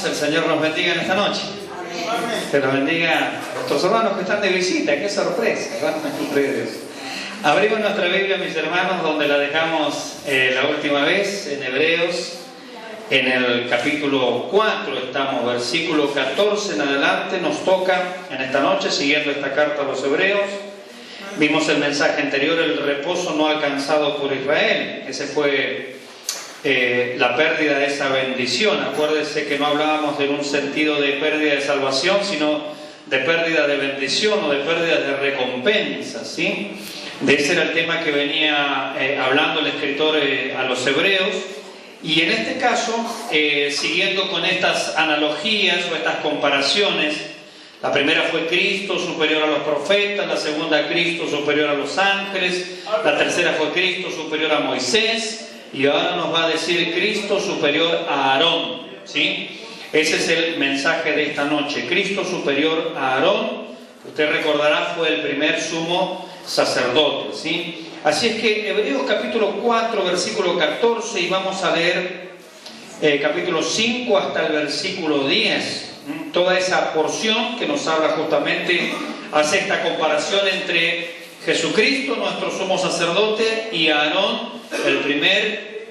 hermanos, el Señor nos bendiga en esta noche. Que nos bendiga a nuestros hermanos que están de visita. ¡Qué sorpresa! Abrimos nuestra Biblia, mis hermanos, donde la dejamos la última vez, en Hebreos, en el capítulo 4, estamos, versículo 14 en adelante, nos toca en esta noche, siguiendo esta carta a los Hebreos. Vimos el mensaje anterior, el reposo no alcanzado por Israel. Ese fue la pérdida de esa bendición. Acuérdense que no hablábamos de un sentido de pérdida de salvación, sino de pérdida de bendición o de pérdida de recompensa, ¿sí? De ese era el tema que venía hablando el escritor a los Hebreos. Y en este caso, siguiendo con estas analogías o estas comparaciones, la primera fue Cristo superior a los profetas, la segunda Cristo superior a los ángeles, la tercera fue Cristo superior a Moisés, y ahora nos va a decir Cristo superior a Aarón, ¿sí? Ese es el mensaje de esta noche, Cristo superior a Aarón. Usted recordará, fue el primer sumo sacerdote, ¿sí? Así es que Hebreos capítulo 4, versículo 14, y vamos a leer capítulo 5 hasta el versículo 10. Toda esa porción que nos habla justamente, hace esta comparación entre Jesucristo, nuestro sumo sacerdote, y Aarón, el primer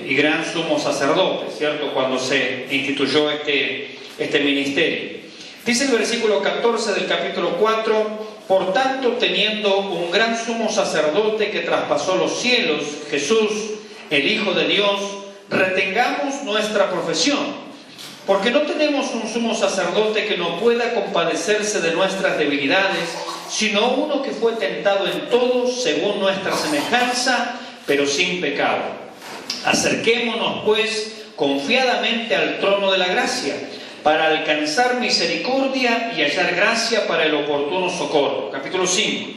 y gran sumo sacerdote, ¿cierto? Cuando se instituyó este ministerio. Dice el versículo 14 del capítulo 4: por tanto, teniendo un gran sumo sacerdote que traspasó los cielos, Jesús, el Hijo de Dios, retengamos nuestra profesión. Porque no tenemos un sumo sacerdote que no pueda compadecerse de nuestras debilidades, sino uno que fue tentado en todo según nuestra semejanza, pero sin pecado. Acerquémonos, pues, confiadamente al trono de la gracia, para alcanzar misericordia y hallar gracia para el oportuno socorro. Capítulo 5.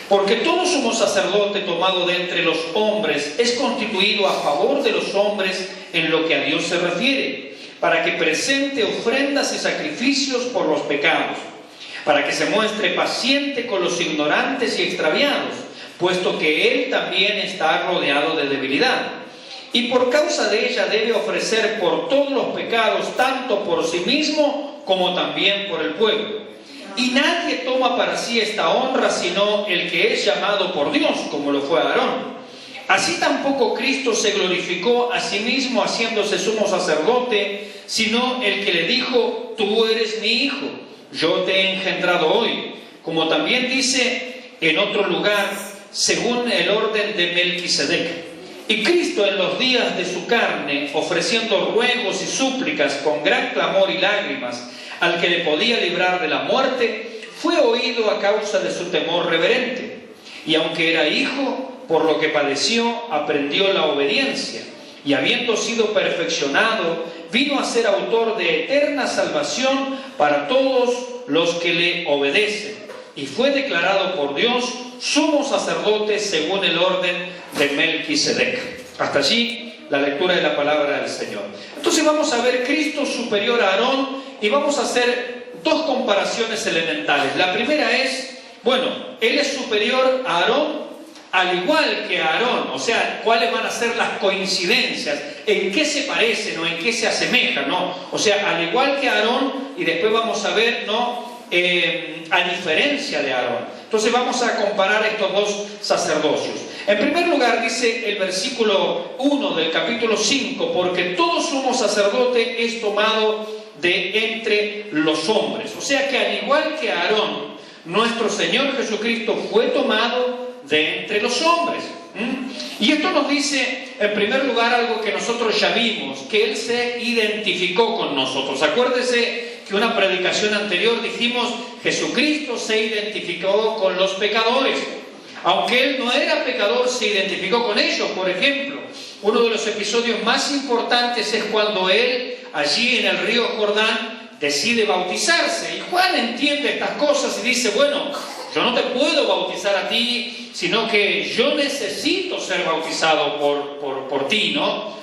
Porque todo sumo sacerdote tomado de entre los hombres es constituido a favor de los hombres en lo que a Dios se refiere, para que presente ofrendas y sacrificios por los pecados, para que se muestre paciente con los ignorantes y extraviados, puesto que Él también está rodeado de debilidad. Y por causa de ella debe ofrecer por todos los pecados, tanto por sí mismo como también por el pueblo. Y nadie toma para sí esta honra sino el que es llamado por Dios, como lo fue Aarón. Así tampoco Cristo se glorificó a sí mismo haciéndose sumo sacerdote, sino el que le dijo: tú eres mi hijo, yo te he engendrado hoy. Como también dice en otro lugar, según el orden de Melquisedec. Y Cristo en los días de su carne, ofreciendo ruegos y súplicas con gran clamor y lágrimas al que le podía librar de la muerte, fue oído a causa de su temor reverente. Y aunque era hijo, por lo que padeció, aprendió la obediencia. Y habiendo sido perfeccionado, vino a ser autor de eterna salvación para todos los que le obedecen. Y fue declarado por Dios sumo sacerdote según el orden de Melquisedec. Hasta allí la lectura de la palabra del Señor. Entonces vamos a ver Cristo superior a Aarón y vamos a hacer dos comparaciones elementales. La primera es, bueno, Él es superior a Aarón al igual que a Aarón. O sea, ¿cuáles van a ser las coincidencias? ¿En qué se parecen o en qué se asemejan? ¿No? O sea, al igual que Aarón, y después vamos a ver, ¿no? A diferencia de Aarón. Entonces vamos a comparar estos dos sacerdocios. En primer lugar dice el versículo 1 del capítulo 5: porque todo sumo sacerdote es tomado de entre los hombres. O sea que al igual que Aarón, nuestro Señor Jesucristo fue tomado de entre los hombres. Y esto nos dice, en primer lugar, algo que nosotros ya vimos, que Él se identificó con nosotros. Acuérdese que una predicación anterior dijimos: Jesucristo se identificó con los pecadores. Aunque Él no era pecador, se identificó con ellos. Por ejemplo, uno de los episodios más importantes es cuando Él, allí en el río Jordán, decide bautizarse. Y Juan entiende estas cosas y dice: bueno, yo no te puedo bautizar a ti, sino que yo necesito ser bautizado por ti, ¿no?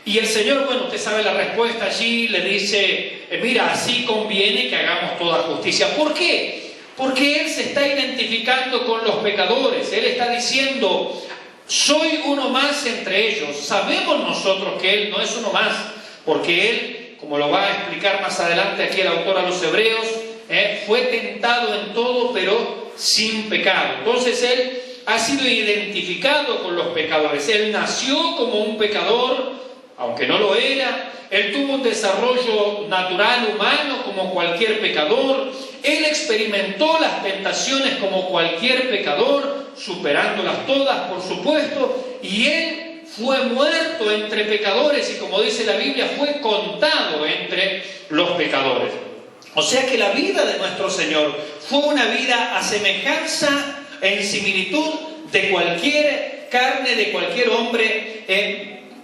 Y el Señor, bueno, usted sabe la respuesta allí, le dice: mira, así conviene que hagamos toda justicia. ¿Por qué? Porque Él se está identificando con los pecadores. Él está diciendo: soy uno más entre ellos. Sabemos nosotros que Él no es uno más, porque Él como lo va a explicar más adelante aquí el autor a los Hebreos, fue tentado en todo, pero sin pecado. Entonces Él ha sido identificado con los pecadores. Él nació como un pecador, aunque no lo era. Él tuvo un desarrollo natural humano como cualquier pecador. Él experimentó las tentaciones como cualquier pecador, superándolas todas, por supuesto, y Él fue muerto entre pecadores y, como dice la Biblia, fue contado entre los pecadores. O sea que la vida de nuestro Señor fue una vida a semejanza, en similitud de cualquier carne, de cualquier hombre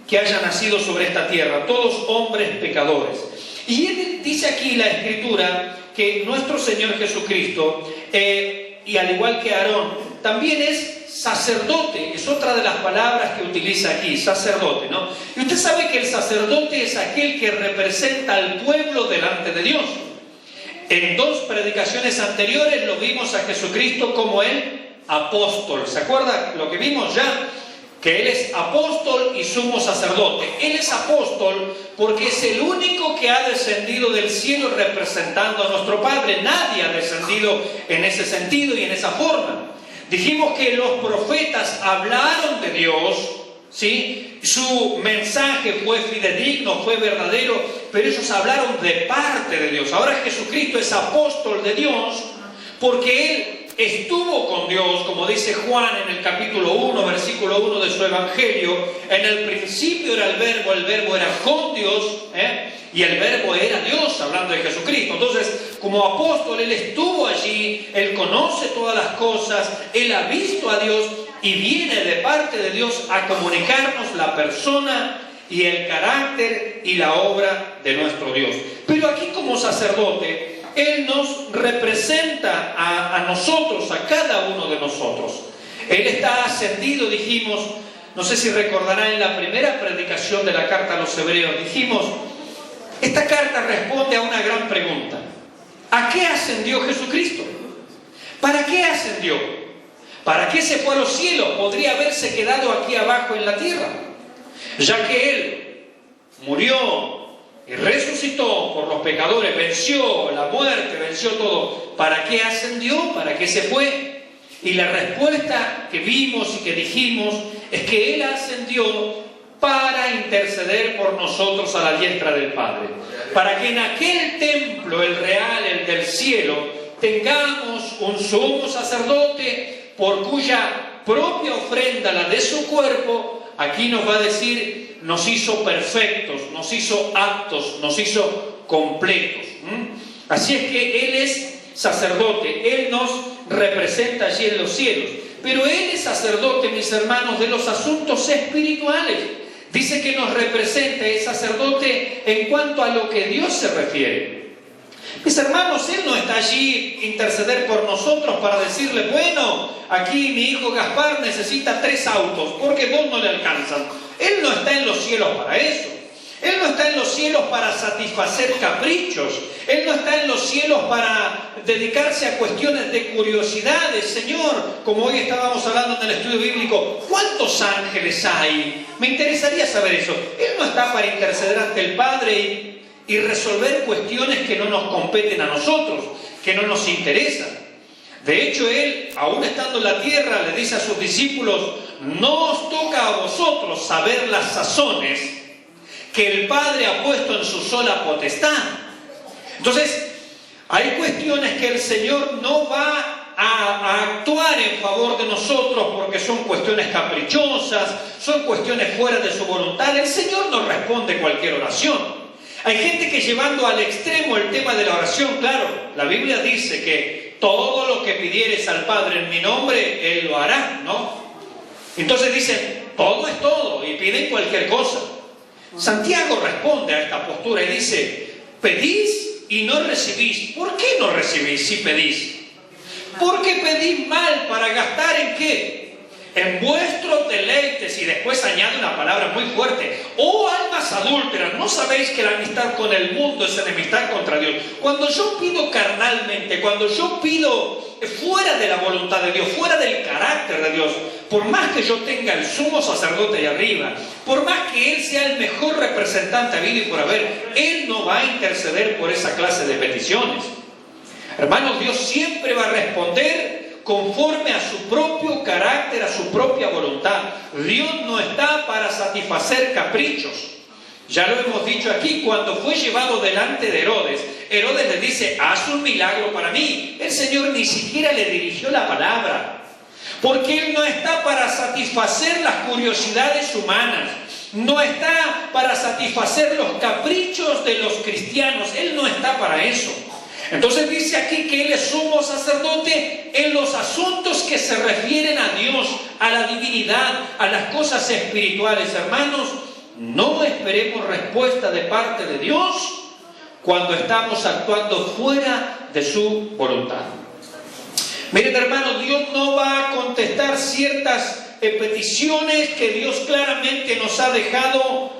que haya nacido sobre esta tierra, todos hombres pecadores. Y Él dice aquí la Escritura que nuestro Señor Jesucristo, y al igual que Aarón, también es sacerdote. Es otra de las palabras que utiliza aquí, sacerdote, ¿no? Y usted sabe que el sacerdote es aquel que representa al pueblo delante de Dios. En 2 predicaciones anteriores lo vimos a Jesucristo como el apóstol. ¿Se acuerda lo que vimos ya? Que Él es apóstol y sumo sacerdote. Él es apóstol porque es el único que ha descendido del cielo representando a nuestro Padre. Nadie ha descendido en ese sentido y en esa forma. Dijimos que los profetas hablaron de Dios, ¿sí? Su mensaje fue fidedigno, fue verdadero, pero ellos hablaron de parte de Dios. Ahora Jesucristo es apóstol de Dios porque Él estuvo con Dios, como dice Juan en el capítulo 1, versículo 1 de su Evangelio. En el principio era el verbo era con Dios, y el verbo era Dios, hablando de Jesucristo. Entonces, como apóstol, Él estuvo allí, Él conoce todas las cosas, Él ha visto a Dios y viene de parte de Dios a comunicarnos la persona y el carácter y la obra de nuestro Dios. Pero aquí como sacerdote, Él nos representa a nosotros, a cada uno de nosotros. Él está ascendido, dijimos, no sé si recordarán en la primera predicación de la carta a los Hebreos, dijimos, esta carta responde a una gran pregunta. ¿A qué ascendió Jesucristo? ¿Para qué ascendió? ¿Para qué se fue a los cielos? Podría haberse quedado aquí abajo en la tierra, ya que Él murió y resucitó por los pecadores, venció la muerte, venció todo. ¿Para qué ascendió? ¿Para qué se fue? Y la respuesta que vimos y que dijimos es que Él ascendió para interceder por nosotros a la diestra del Padre. Para que en aquel templo, el real, el del cielo, tengamos un sumo sacerdote por cuya propia ofrenda, la de su cuerpo, aquí nos va a decir, nos hizo perfectos, nos hizo aptos, nos hizo completos. Así es que Él es sacerdote, Él nos representa allí en los cielos. Pero Él es sacerdote, mis hermanos, de los asuntos espirituales. Dice que nos representa, es sacerdote en cuanto a lo que Dios se refiere. Mis hermanos, Él no está allí interceder por nosotros para decirle, bueno, aquí mi hijo Gaspar necesita 3 autos, porque 2 no le alcanzan. Él no está en los cielos para eso. Él no está en los cielos para satisfacer caprichos. Él no está en los cielos para dedicarse a cuestiones de curiosidades. Señor, como hoy estábamos hablando en el estudio bíblico, ¿cuántos ángeles hay? Me interesaría saber eso. Él no está para interceder ante el Padre y resolver cuestiones que no nos competen a nosotros, que no nos interesan. De hecho, Él, aún estando en la tierra, le dice a sus discípulos, no os toca a vosotros saber las sazones que el Padre ha puesto en su sola potestad. Entonces, hay cuestiones que el Señor no va a actuar en favor de nosotros porque son cuestiones caprichosas, son cuestiones fuera de su voluntad. El Señor no responde cualquier oración. Hay gente que llevando al extremo el tema de la oración, claro, la Biblia dice que todo lo que pidieres al Padre en mi nombre, Él lo hará, ¿no? Entonces dicen, todo es todo y piden cualquier cosa. Santiago responde a esta postura y dice, pedís y no recibís. ¿Por qué no recibís si pedís? Porque pedís mal para gastar ¿en qué? En vuestros deleites. Y después añade una palabra muy fuerte. Oh almas adúlteras, ¿no sabéis que la amistad con el mundo es enemistad contra Dios? Cuando yo pido carnalmente, cuando yo pido fuera de la voluntad de Dios, fuera del carácter de Dios, por más que yo tenga el sumo sacerdote ahí arriba, por más que él sea el mejor representante habido y por haber, él no va a interceder por esa clase de peticiones. Hermanos, Dios siempre va a responder conforme a su propio carácter, a su propia voluntad. Dios no está para satisfacer caprichos. Ya lo hemos dicho aquí, cuando fue llevado delante de Herodes, Herodes le dice, haz un milagro para mí. El Señor ni siquiera le dirigió la palabra, porque Él no está para satisfacer las curiosidades humanas, no está para satisfacer los caprichos de los cristianos, Él no está para eso. Entonces dice aquí que Él es sumo sacerdote en los asuntos que se refieren a Dios, a la divinidad, a las cosas espirituales. Hermanos, no esperemos respuesta de parte de Dios cuando estamos actuando fuera de su voluntad. Miren, hermanos, Dios no va a contestar ciertas peticiones que Dios claramente nos ha dejado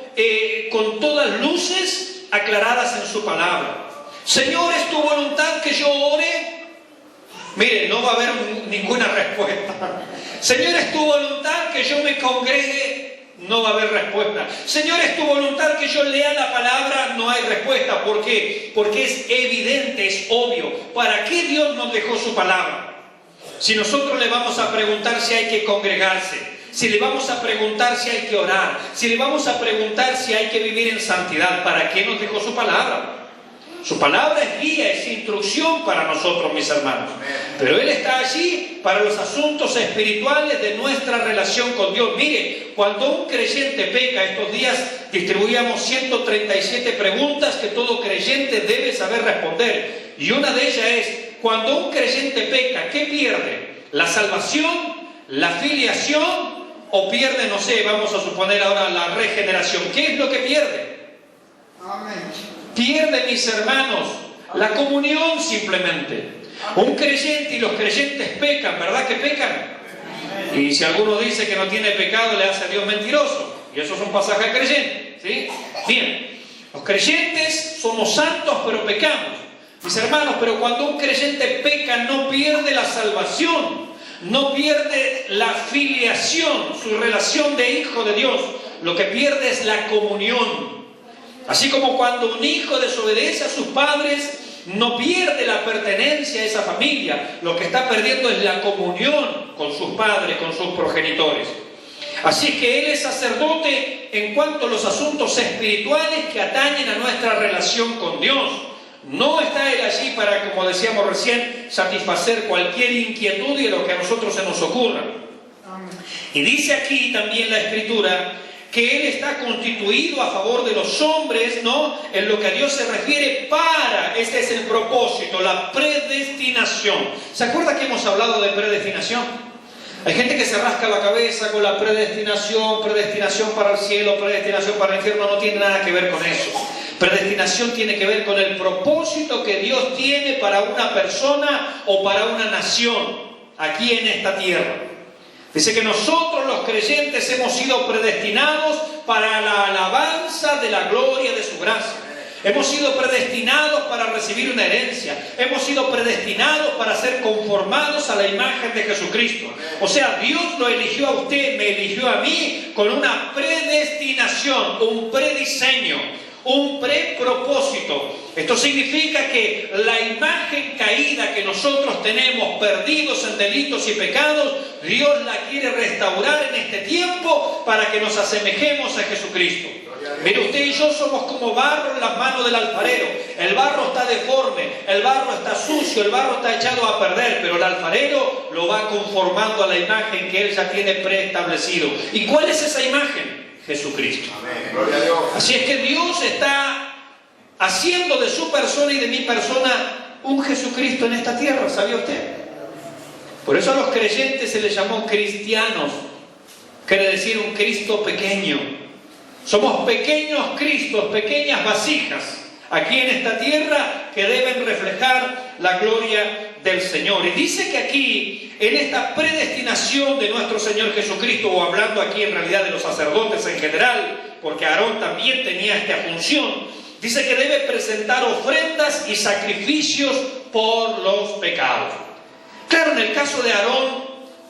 con todas luces aclaradas en su palabra. Señor, ¿es tu voluntad que yo ore? Mire, no va a haber ninguna respuesta. Señor, ¿es tu voluntad que yo me congregue? No va a haber respuesta. Señor, ¿es tu voluntad que yo lea la palabra? No hay respuesta. ¿Por qué? Porque es evidente, es obvio. ¿Para qué Dios nos dejó su palabra? Si nosotros le vamos a preguntar si hay que congregarse, si le vamos a preguntar si hay que orar, si le vamos a preguntar si hay que vivir en santidad, ¿para qué nos dejó su palabra? Su palabra es guía, es instrucción para nosotros, mis hermanos. Pero Él está allí para los asuntos espirituales de nuestra relación con Dios. Mire, cuando un creyente peca, estos días distribuíamos 137 preguntas que todo creyente debe saber responder. Y una de ellas es, cuando un creyente peca, ¿qué pierde? ¿La salvación? ¿La filiación? ¿O pierde, no sé, vamos a suponer ahora la regeneración? ¿Qué es lo que pierde? Amén. Pierde, mis hermanos, la comunión simplemente. Un creyente y los creyentes pecan, ¿verdad que pecan? Y si alguno dice que no tiene pecado, le hace a Dios mentiroso. Y eso es un pasaje creyente, ¿sí? Bien, los creyentes somos santos, pero pecamos. Mis hermanos, pero cuando un creyente peca, no pierde la salvación, no pierde la filiación, su relación de hijo de Dios. Lo que pierde es la comunión. Así como cuando un hijo desobedece a sus padres, no pierde la pertenencia a esa familia. Lo que está perdiendo es la comunión con sus padres, con sus progenitores. Así que Él es sacerdote en cuanto a los asuntos espirituales que atañen a nuestra relación con Dios. No está Él allí para, como decíamos recién, satisfacer cualquier inquietud y lo que a nosotros se nos ocurra. Y dice aquí también la Escritura que Él está constituido a favor de los hombres, ¿no? En lo que a Dios se refiere este es el propósito, la predestinación. ¿Se acuerda que hemos hablado de predestinación? Hay gente que se rasca la cabeza con la predestinación para el cielo, predestinación para el infierno, no tiene nada que ver con eso. Predestinación tiene que ver con el propósito que Dios tiene para una persona o para una nación aquí en esta tierra. Dice que nosotros los creyentes hemos sido predestinados para la alabanza de la gloria de su gracia. Hemos sido predestinados para recibir una herencia. Hemos sido predestinados para ser conformados a la imagen de Jesucristo. O sea, Dios lo eligió a usted, me eligió a mí con una predestinación, un prediseño, un prepropósito. Esto significa que la imagen caída que nosotros tenemos, perdidos en delitos y pecados, Dios la quiere restaurar en este tiempo para que nos asemejemos a Jesucristo. Mire, usted y yo somos como barro en las manos del alfarero. El barro está deforme, el barro está sucio, el barro está echado a perder, pero el alfarero lo va conformando a la imagen que Él ya tiene preestablecido. ¿Y cuál es esa imagen? Jesucristo. Amén. Gloria a Dios. Así es que Dios está haciendo de su persona y de mi persona un Jesucristo en esta tierra, ¿sabía usted? Por eso a los creyentes se les llamó cristianos, quiere decir un Cristo pequeño. Somos pequeños Cristos, pequeñas vasijas aquí en esta tierra que deben reflejar la gloria del Señor. Y dice que aquí, en esta predestinación de nuestro Señor Jesucristo, o hablando aquí en realidad de los sacerdotes en general, porque Aarón también tenía esta función, dice que debe presentar ofrendas y sacrificios por los pecados. Claro, en el caso de Aarón,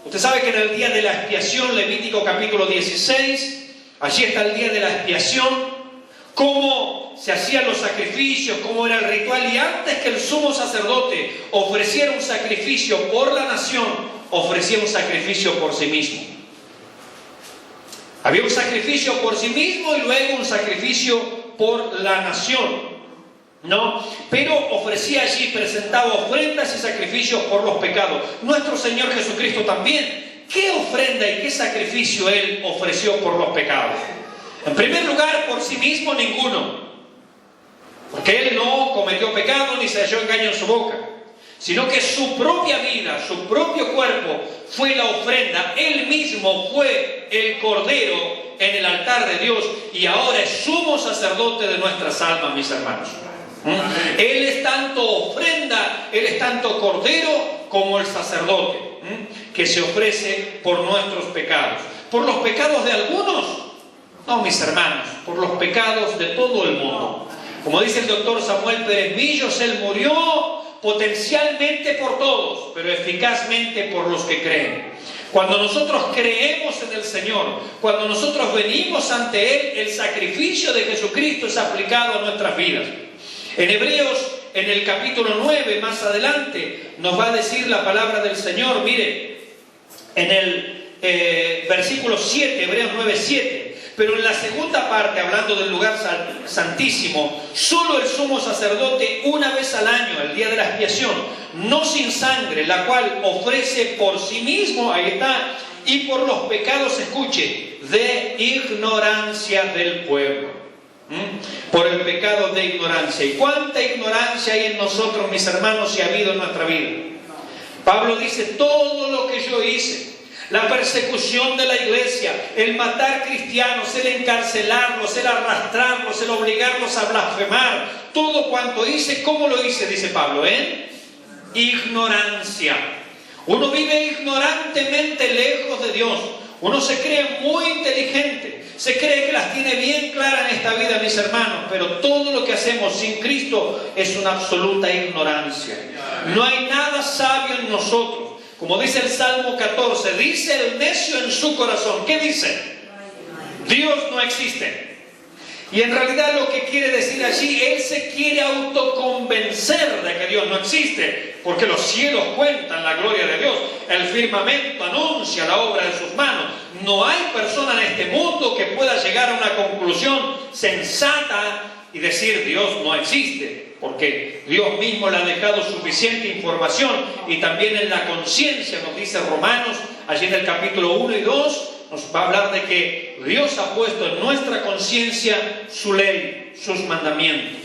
Usted sabe que en el día de la expiación, Levítico capítulo 16, allí está el día de la expiación, cómo se hacían los sacrificios, cómo era el ritual, y antes que el sumo sacerdote ofreciera un sacrificio por la nación, ofrecía un sacrificio por sí mismo. Había un sacrificio por sí mismo y luego un sacrificio por la nación, ¿no? Pero ofrecía allí, presentaba ofrendas y sacrificios por los pecados. Nuestro Señor Jesucristo también. ¿Qué ofrenda y qué sacrificio Él ofreció por los pecados? En primer lugar, por sí mismo, ninguno. Porque Él no cometió pecado ni se halló engaño en su boca. Sino que su propia vida, su propio cuerpo fue la ofrenda. Él mismo fue el cordero en el altar de Dios y ahora es sumo sacerdote de nuestras almas, mis hermanos. Él es tanto ofrenda, Él es tanto cordero como el sacerdote que se ofrece por nuestros pecados. ¿Por los pecados de algunos? No, mis hermanos, por los pecados de todo el mundo. Como dice el doctor Samuel Pérez Millos, Él murió potencialmente por todos, pero eficazmente por los que creen. Cuando nosotros creemos en el Señor, cuando nosotros venimos ante Él, el sacrificio de Jesucristo es aplicado a nuestras vidas. En Hebreos, en el capítulo 9, más adelante, nos va a decir la palabra del Señor. Mire, en el versículo 7, Hebreos 9, 7. Pero en la segunda parte, hablando del lugar santísimo, solo el sumo sacerdote una vez al año, el día de la expiación, no sin sangre, la cual ofrece por sí mismo, ahí está, y por los pecados, escuche, de ignorancia del pueblo. Por el pecado de ignorancia. ¿Y cuánta ignorancia hay en nosotros, mis hermanos, y ha habido en nuestra vida? Pablo dice, todo lo que yo hice, la persecución de la iglesia, el matar cristianos, el encarcelarlos, el arrastrarlos, el obligarlos a blasfemar, todo cuanto hice, ¿cómo lo hice? Dice Pablo, en ignorancia. Uno vive ignorantemente lejos de Dios. Uno se cree muy inteligente, se cree que las tiene bien claras en esta vida, mis hermanos, pero todo lo que hacemos sin Cristo es una absoluta ignorancia. No hay nada sabio en nosotros. Como dice el Salmo 14, dice el necio en su corazón. ¿Qué dice? Dios no existe. Y en realidad lo que quiere decir allí, él se quiere autoconvencer de que Dios no existe, porque los cielos cuentan la gloria de Dios, el firmamento anuncia la obra de sus manos. No hay persona en este mundo que pueda llegar a una conclusión sensata y decir Dios no existe, porque Dios mismo le ha dejado suficiente información, y también en la conciencia nos dice Romanos, allí en el capítulo 1 y 2, nos va a hablar de que Dios ha puesto en nuestra conciencia su ley, sus mandamientos.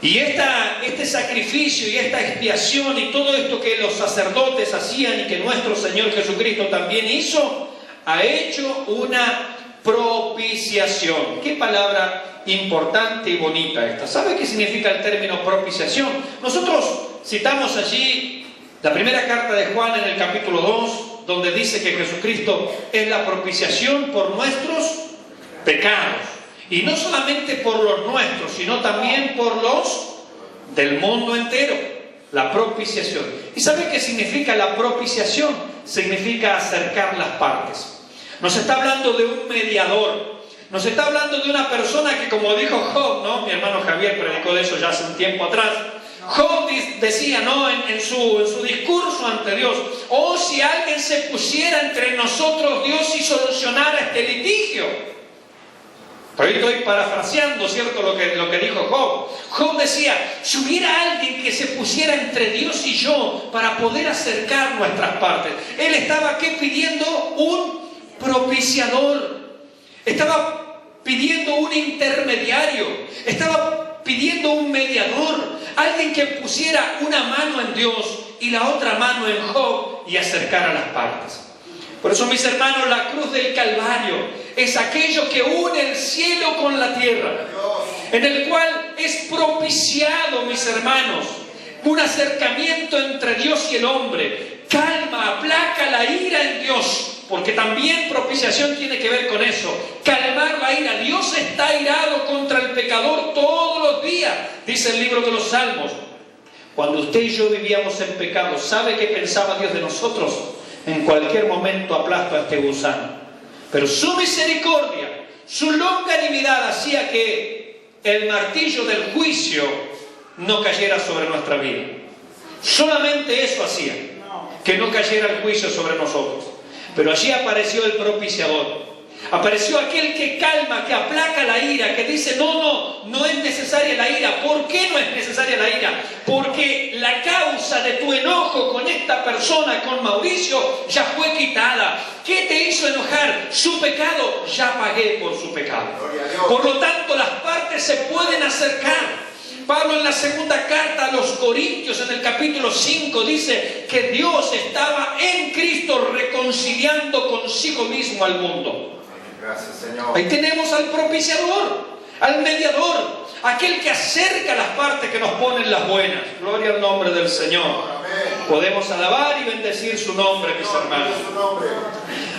Y este sacrificio y esta expiación y todo esto que los sacerdotes hacían y que nuestro Señor Jesucristo también hizo, ha hecho una propiciación. Qué palabra importante y bonita esta. ¿Sabe qué significa el término propiciación? Nosotros citamos allí la primera carta de Juan en el capítulo 2, donde dice que Jesucristo es la propiciación por nuestros pecados. Y no solamente por los nuestros, sino también por los del mundo entero. La propiciación. ¿Y sabe qué significa la propiciación? Significa acercar las partes. Nos está hablando de un mediador. Nos está hablando de una persona que, como dijo Job, ¿no? Mi hermano Javier predicó de eso ya hace un tiempo atrás. Job decía, ¿no? en su discurso ante Dios, oh, si alguien se pusiera entre nosotros, Dios, y solucionara este litigio. Pero yo estoy parafraseando, ¿cierto?, lo que dijo Job. Job decía, si hubiera alguien que se pusiera entre Dios y yo para poder acercar nuestras partes. Él estaba aquí pidiendo un propiciador. Estaba pidiendo un intermediario. Estaba pidiendo un mediador. Alguien que pusiera una mano en Dios y la otra mano en Job y acercara las partes. Por eso, mis hermanos, la cruz del Calvario es aquello que une el cielo con la tierra, en el cual es propiciado, mis hermanos, un acercamiento entre Dios y el hombre. Calma, aplaca la ira en Dios, porque también propiciación tiene que ver con eso. Calmar la ira. Dios está airado contra el pecador todos los días, dice el libro de los Salmos. Cuando usted y yo vivíamos en pecado, ¿sabe qué pensaba Dios de nosotros? En cualquier momento aplasto a este gusano. Pero su misericordia, su longanimidad hacía que el martillo del juicio no cayera sobre nuestra vida. Solamente eso hacía, que no cayera el juicio sobre nosotros. Pero allí apareció el propiciador. Apareció aquel que calma, que aplaca la ira, que dice, no es necesaria la ira. ¿Por qué no es necesaria la ira? Porque la causa de tu enojo con esta persona, con Mauricio, ya fue quitada. ¿Qué te hizo enojar? Su pecado, ya pagué por su pecado. Por lo tanto, las partes se pueden acercar. Pablo en la segunda carta a los Corintios, en el capítulo 5, dice que Dios estaba en Cristo reconciliando consigo mismo al mundo. Gracias, Señor. Ahí tenemos al propiciador, al mediador, aquel que acerca las partes que nos ponen las buenas. Gloria al nombre del Señor. Amén. Podemos alabar y bendecir su nombre, mis hermanos.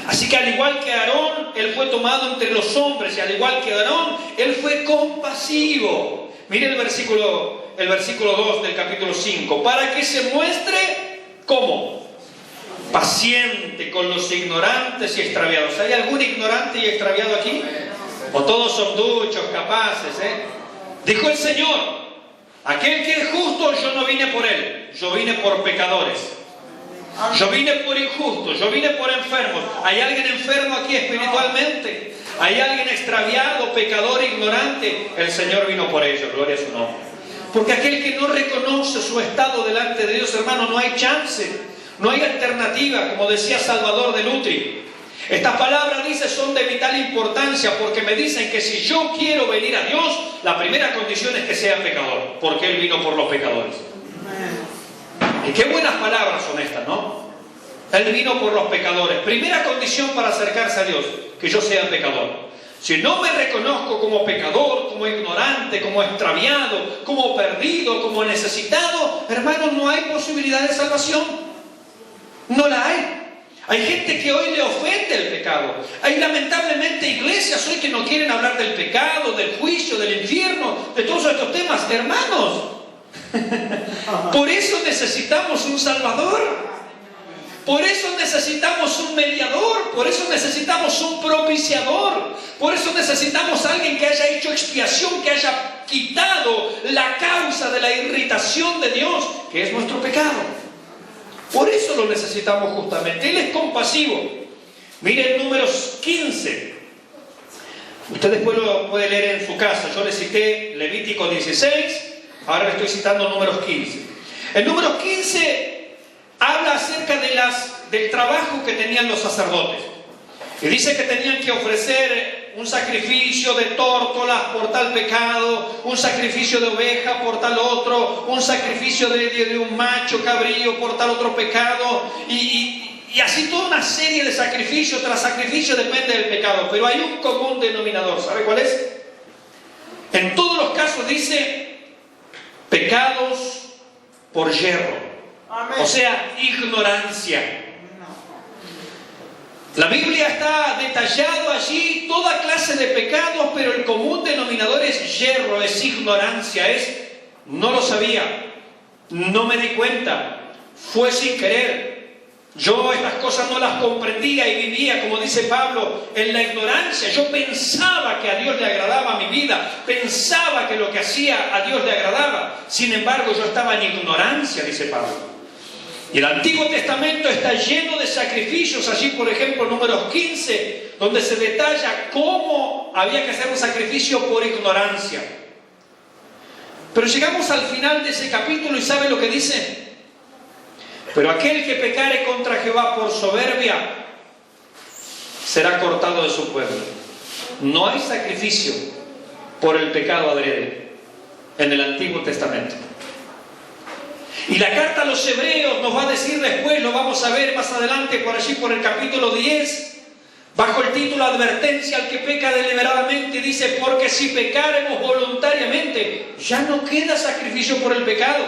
Así que al igual que Aarón, él fue tomado entre los hombres, y al igual que Aarón, él fue compasivo. Mire el versículo 2 del capítulo 5. Para que se muestre ¿cómo? Paciente con los ignorantes y extraviados. ¿Hay algún ignorante y extraviado aquí? ¿O todos son duchos, capaces? Dijo el Señor, aquel que es justo, yo no vine por él, yo vine por pecadores. Yo vine por injustos, yo vine por enfermos. ¿Hay alguien enfermo aquí espiritualmente? ¿Hay alguien extraviado, pecador, ignorante? El Señor vino por ellos, gloria a su nombre. Porque aquel que no reconoce su estado delante de Dios, hermano, no hay chance. No hay alternativa, como decía Salvador de Lutri. Estas palabras, dice, son de vital importancia porque me dicen que si yo quiero venir a Dios, la primera condición es que sea pecador, porque Él vino por los pecadores. Y qué buenas palabras son estas, ¿no? Él vino por los pecadores. Primera condición para acercarse a Dios, que yo sea pecador. Si no me reconozco como pecador, como ignorante, como extraviado, como perdido, como necesitado, hermano, no hay posibilidad de salvación. No la hay. Hay gente que hoy le ofende el pecado. Hay lamentablemente iglesias hoy que no quieren hablar del pecado, del juicio, del infierno, de todos estos temas. Hermanos, por eso necesitamos un Salvador. Por eso necesitamos un mediador. Por eso necesitamos un propiciador. Por eso necesitamos a alguien que haya hecho expiación, que haya quitado la causa de la irritación de Dios, que es nuestro pecado. Por eso lo necesitamos justamente. Él es compasivo. Miren Números 15. Usted después lo puede leer en su casa. Yo le cité Levítico 16. Ahora le estoy citando Números 15. En Números 15 habla acerca del trabajo que tenían los sacerdotes. Y dice que tenían que ofrecer un sacrificio de tórtolas por tal pecado, un sacrificio de oveja por tal otro, un sacrificio de un macho cabrío por tal otro pecado, y así toda una serie de sacrificios tras sacrificio, depende del pecado. Pero hay un común denominador, ¿sabe cuál es? En todos los casos dice pecados por yerro. Amén. O sea, ignorancia. La Biblia está detallado allí toda clase de pecados, pero el común denominador es yerro, es ignorancia, es no lo sabía, no me di cuenta, fue sin querer. Yo estas cosas no las comprendía y vivía, como dice Pablo, en la ignorancia. Yo pensaba que a Dios le agradaba mi vida, pensaba que lo que hacía a Dios le agradaba. Sin embargo, yo estaba en ignorancia, dice Pablo. Y el Antiguo Testamento está lleno de sacrificios. Allí, por ejemplo, Números 15, donde se detalla cómo había que hacer un sacrificio por ignorancia. Pero llegamos al final de ese capítulo y ¿sabe lo que dice? Pero aquel que pecare contra Jehová por soberbia será cortado de su pueblo. No hay sacrificio por el pecado adrede en el Antiguo Testamento. Y la carta a los Hebreos nos va a decir después, lo vamos a ver más adelante por allí, por el capítulo 10, bajo el título Advertencia al que peca deliberadamente, dice, porque si pecaremos voluntariamente, ya no queda sacrificio por el pecado.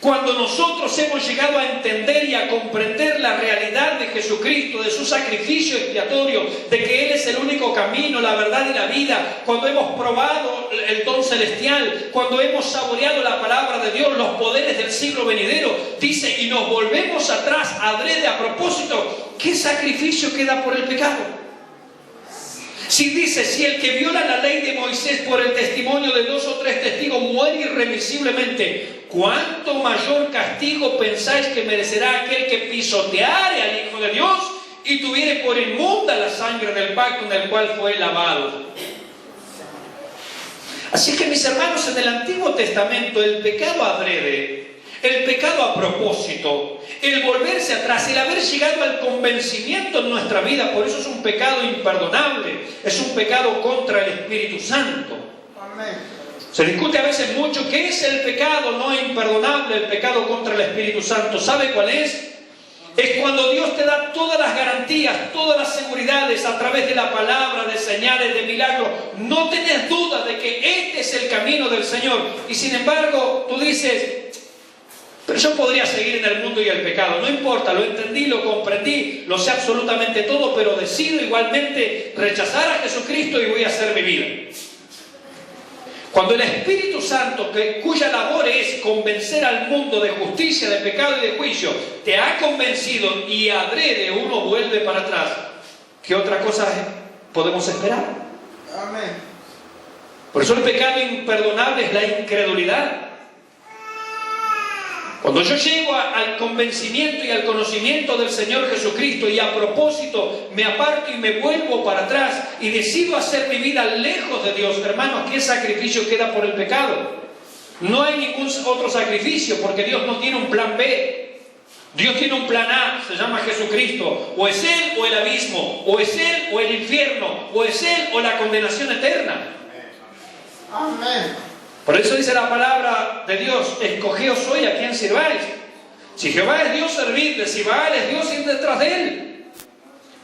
Cuando nosotros hemos llegado a entender y a comprender la realidad de Jesucristo, de su sacrificio expiatorio, de que Él es el único camino, la verdad y la vida, cuando hemos probado el don celestial, cuando hemos saboreado la palabra de Dios, los poderes del siglo venidero, dice, y nos volvemos atrás, adrede, a propósito, ¿qué sacrificio queda por el pecado? Si dice, si el que viola la ley de Moisés por el testimonio de 2 o 3 testigos muere irremisiblemente, ¿cuánto mayor castigo pensáis que merecerá aquel que pisoteare al Hijo de Dios y tuviere por inmunda la sangre del pacto en el cual fue lavado? Así que, mis hermanos, en el Antiguo Testamento el pecado adrede, el pecado a propósito, el volverse atrás, el haber llegado al convencimiento en nuestra vida, por eso es un pecado imperdonable, es un pecado contra el Espíritu Santo. Amén. Se discute a veces mucho qué es el pecado no imperdonable, el pecado contra el Espíritu Santo. ¿Sabe cuál es? Es cuando Dios te da todas las garantías, todas las seguridades a través de la palabra, de señales, de milagros. No tenés duda de que este es el camino del Señor. Y sin embargo, tú dices, pero yo podría seguir en el mundo y el pecado. No importa, lo entendí, lo comprendí, lo sé absolutamente todo, pero decido igualmente rechazar a Jesucristo y voy a hacer mi vida. Cuando el Espíritu Santo, cuya labor es convencer al mundo de justicia, de pecado y de juicio, te ha convencido y adrede uno vuelve para atrás, ¿qué otra cosa podemos esperar? Amén. Por eso el pecado imperdonable es la incredulidad. Cuando yo llego al convencimiento y al conocimiento del Señor Jesucristo y a propósito me aparto y me vuelvo para atrás y decido hacer mi vida lejos de Dios, hermanos, ¿qué sacrificio queda por el pecado? No hay ningún otro sacrificio, porque Dios no tiene un plan B. Dios tiene un plan A, se llama Jesucristo. O es Él o el abismo, o es Él o el infierno, o es Él o la condenación eterna. Amén. Por eso dice la palabra de Dios, escogeos hoy a quién sirváis. Si Jehová es Dios, servidle. Si Baal es Dios, ir detrás de Él.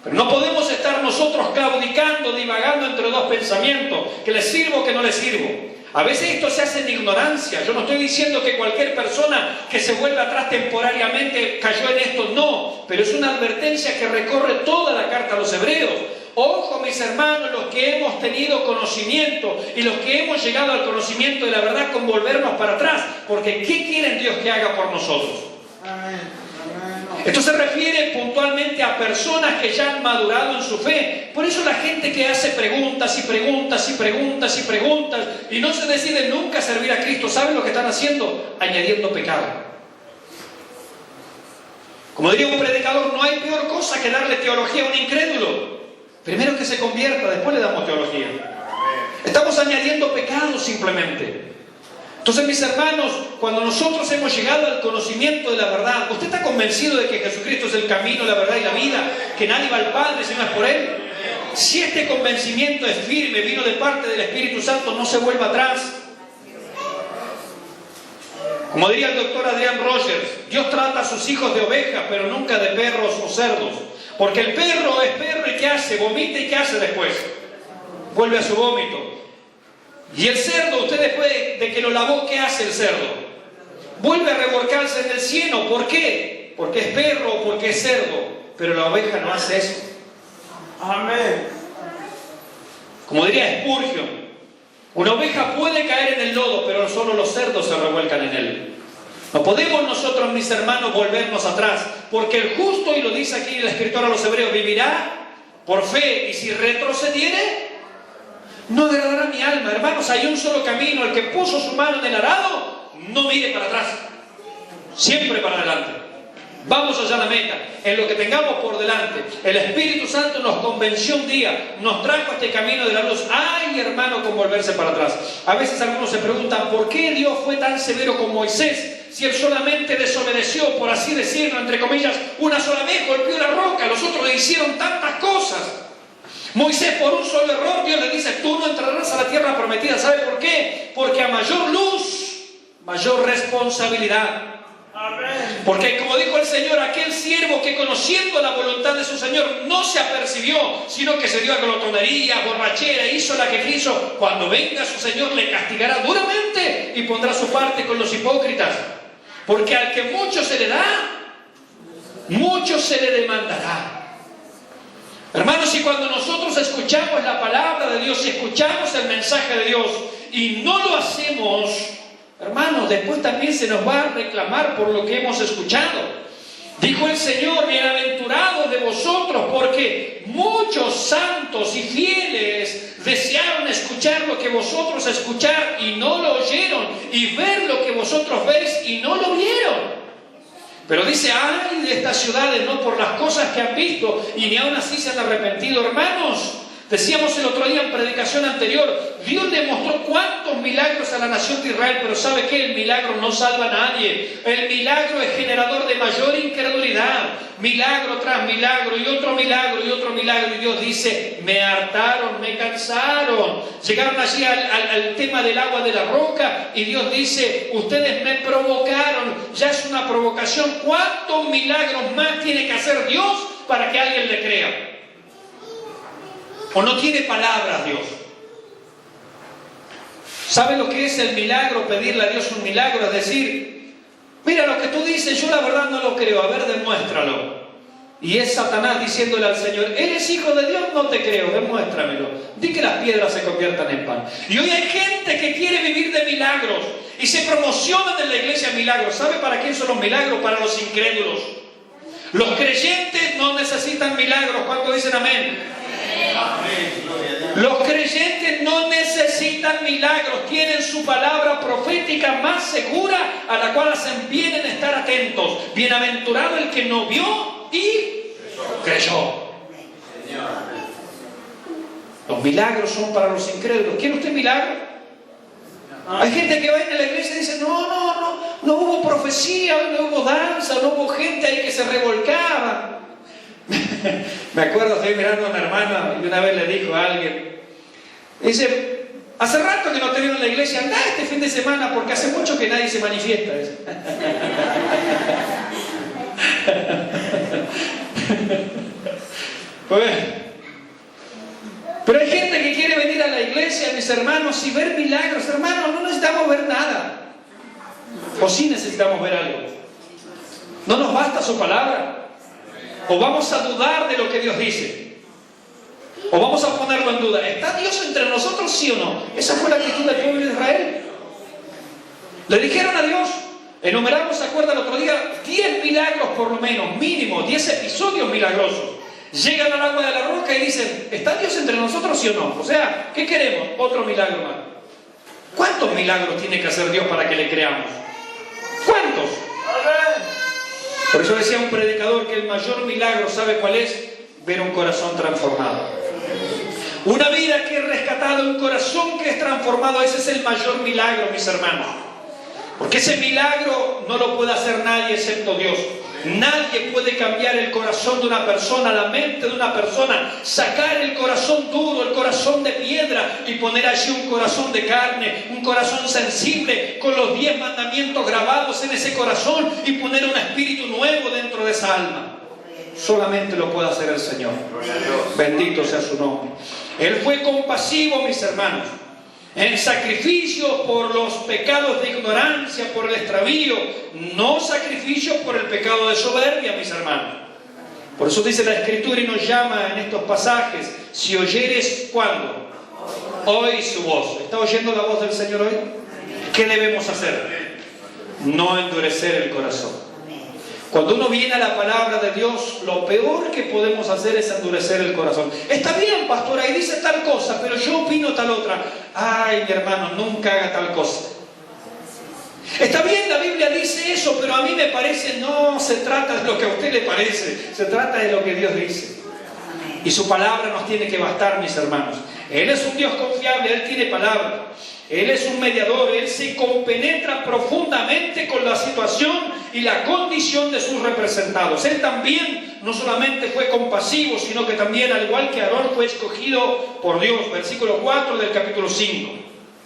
Pero no podemos estar nosotros claudicando, divagando entre dos pensamientos, que le sirvo o que no le sirvo. A veces esto se hace en ignorancia. Yo no estoy diciendo que cualquier persona que se vuelva atrás temporariamente cayó en esto, no. Pero es una advertencia que recorre toda la carta a los hebreos. Ojo, mis hermanos, los que hemos tenido conocimiento y los que hemos llegado al conocimiento de la verdad, con volvernos para atrás, porque ¿qué quiere Dios que haga por nosotros? Amén. Esto se refiere puntualmente a personas que ya han madurado en su fe. Por eso la gente que hace preguntas y preguntas y preguntas y preguntas y no se decide nunca a servir a Cristo, ¿saben lo que están haciendo? Añadiendo pecado. Como diría un predicador, no hay peor cosa que darle teología a un incrédulo. Primero que se convierta, después le damos teología. Estamos añadiendo pecados simplemente. Entonces, mis hermanos, cuando nosotros hemos llegado al conocimiento de la verdad, ¿usted está convencido de que Jesucristo es el camino, la verdad y la vida? Que nadie va al Padre si no es por Él. Si este convencimiento es firme, vino de parte del Espíritu Santo, no se vuelva atrás. Como diría el doctor Adrian Rogers, Dios trata a sus hijos de ovejas, pero nunca de perros o cerdos. Porque el perro es perro y ¿qué hace? Vomita y ¿qué hace después? Vuelve a su vómito. Y el cerdo, usted después de que lo lavó, ¿qué hace el cerdo? Vuelve a revolcarse en el cieno. ¿Por qué? Porque es perro o porque es cerdo. Pero la oveja no hace eso. Amén. Como diría Spurgeon, una oveja puede caer en el lodo, pero solo los cerdos se revuelcan en él. No podemos nosotros, mis hermanos, volvernos atrás, porque el justo, y lo dice aquí el escritor a los hebreos, vivirá por fe, y si retrocediere, no agradará mi alma. Hermanos, hay un solo camino: el que puso su mano en el arado, no mire para atrás, siempre para adelante. Vamos allá a la meta, en lo que tengamos por delante. El Espíritu Santo nos convenció un día, nos trajo este camino de la luz. ¡Ay, hermano, con volverse para atrás! A veces algunos se preguntan, ¿por qué Dios fue tan severo con Moisés? Si él solamente desobedeció, por así decirlo, entre comillas, una sola vez, golpeó la roca, los otros le hicieron tantas cosas. Moisés, por un solo error, Dios le dice, tú no entrarás a la tierra prometida. ¿Sabe por qué? Porque a mayor luz, mayor responsabilidad. Amén. Porque como dijo el Señor, aquel siervo que conociendo la voluntad de su Señor no se apercibió, sino que se dio a glotonería, borrachera, hizo la que quiso, cuando venga su Señor le castigará duramente y pondrá su parte con los hipócritas. Porque al que mucho se le da, mucho se le demandará. Hermanos, y cuando nosotros escuchamos la palabra de Dios, escuchamos el mensaje de Dios y no lo hacemos, hermanos, después también se nos va a reclamar por lo que hemos escuchado. Dijo el Señor: bienaventurados de vosotros, porque muchos santos y fieles desearon escuchar lo que vosotros escuchar y no lo oyeron, y ver lo que vosotros veis y no lo vieron. Pero dice: ay de estas ciudades, no por las cosas que han visto y ni aún así se han arrepentido. Hermanos, decíamos el otro día en predicación anterior, Dios le mostró cuántos milagros a la nación de Israel, pero ¿sabe qué? El milagro no salva a nadie. El milagro es generador de mayor incredulidad. Milagro tras milagro y otro milagro y otro milagro. Y Dios dice: me hartaron, me cansaron. Llegaron allí al tema del agua de la roca y Dios dice: ustedes me provocaron. Ya es una provocación. ¿Cuántos milagros más tiene que hacer Dios para que alguien le crea? ¿O no tiene palabras Dios? ¿Sabe lo que es el milagro? Pedirle a Dios un milagro, es decir: mira, lo que tú dices, yo la verdad no lo creo, a ver, demuéstralo. Y es Satanás diciéndole al Señor: ¿eres hijo de Dios? No te creo, demuéstramelo. Di que las piedras se conviertan en pan. Y hoy hay gente que quiere vivir de milagros y se promocionan en la iglesia milagros. ¿Sabe para quién son los milagros? Para los incrédulos. Los creyentes no necesitan milagros. ¿Cuántos dicen amén? Los creyentes no necesitan milagros, tienen su palabra profética más segura a la cual hacen bien en estar atentos. Bienaventurado el que no vio y creyó. Los milagros son para los incrédulos. ¿Quiere usted milagro? Hay gente que va a la iglesia y dice: no hubo profecía, no hubo danza, no hubo gente ahí que se revolcaba. Me acuerdo, estoy mirando a una hermana y una vez le dijo a alguien, dice: hace rato que no te veo en la iglesia, anda este fin de semana porque hace mucho que nadie se manifiesta. Pues, pero hay gente que quiere venir a la iglesia, mis hermanos, y ver milagros. Hermanos, no necesitamos ver nada. ¿O sí necesitamos ver algo? ¿No nos basta su palabra? ¿O vamos a dudar de lo que Dios dice? ¿O vamos a ponerlo en duda? ¿Está Dios entre nosotros, sí o no? Esa fue la actitud del pueblo de Israel. Le dijeron a Dios, enumeramos, ¿se acuerda el otro día? 10 milagros por lo menos, mínimo, 10 episodios milagrosos. Llegan al agua de la roca y dicen: ¿está Dios entre nosotros, sí o no? O sea, ¿qué queremos? Otro milagro más. ¿Cuántos milagros tiene que hacer Dios para que le creamos? ¿Cuántos? Por eso decía un predicador que el mayor milagro, ¿sabe cuál es? Ver un corazón transformado. Una vida que es rescatada, un corazón que es transformado. Ese es el mayor milagro, mis hermanos. Porque ese milagro no lo puede hacer nadie excepto Dios. Nadie puede cambiar el corazón de una persona, la mente de una persona, sacar el corazón duro, el corazón de piedra y poner allí un corazón de carne, un corazón sensible, con los 10 mandamientos grabados en ese corazón y poner un espíritu nuevo dentro de esa alma. Solamente lo puede hacer el Señor. Bendito sea su nombre. Él fue compasivo, mis hermanos, en sacrificio por los pecados de ignorancia, por el extravío, no sacrificio por el pecado de soberbia, mis hermanos. Por eso dice la Escritura y nos llama en estos pasajes: si oyeres, ¿cuándo? Oí su voz. ¿Está oyendo la voz del Señor hoy? ¿Qué debemos hacer? No endurecer el corazón. Cuando uno viene a la palabra de Dios, lo peor que podemos hacer es endurecer el corazón. Está bien, pastor, ahí dice tal cosa, pero yo opino tal otra. Ay, mi hermano, nunca haga tal cosa. Está bien, la Biblia dice eso, pero a mí me parece, no se trata de lo que a usted le parece, se trata de lo que Dios dice. Y su palabra nos tiene que bastar, mis hermanos. Él es un Dios confiable, Él tiene palabra. Él es un mediador, Él se compenetra profundamente con la situación y la condición de sus representados. Él también no solamente fue compasivo, sino que también, al igual que Aarón, fue escogido por Dios. Versículo 4 del capítulo 5.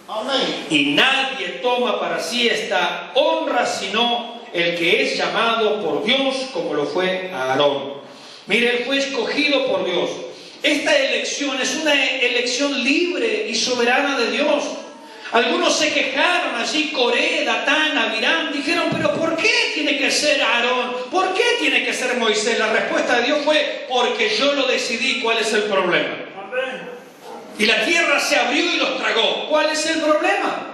Amén. Y nadie toma para sí esta honra sino el que es llamado por Dios, como lo fue Aarón. Mire, él fue escogido por Dios. Esta elección es una elección libre y soberana de Dios. Algunos se quejaron allí, Coré, Datán, Abiram, dijeron: ¿pero por qué ser Aarón? ¿Por qué tiene que ser Moisés? La respuesta de Dios fue, porque yo lo decidí. ¿Cuál es el problema? Y la tierra se abrió y los tragó. ¿Cuál es el problema?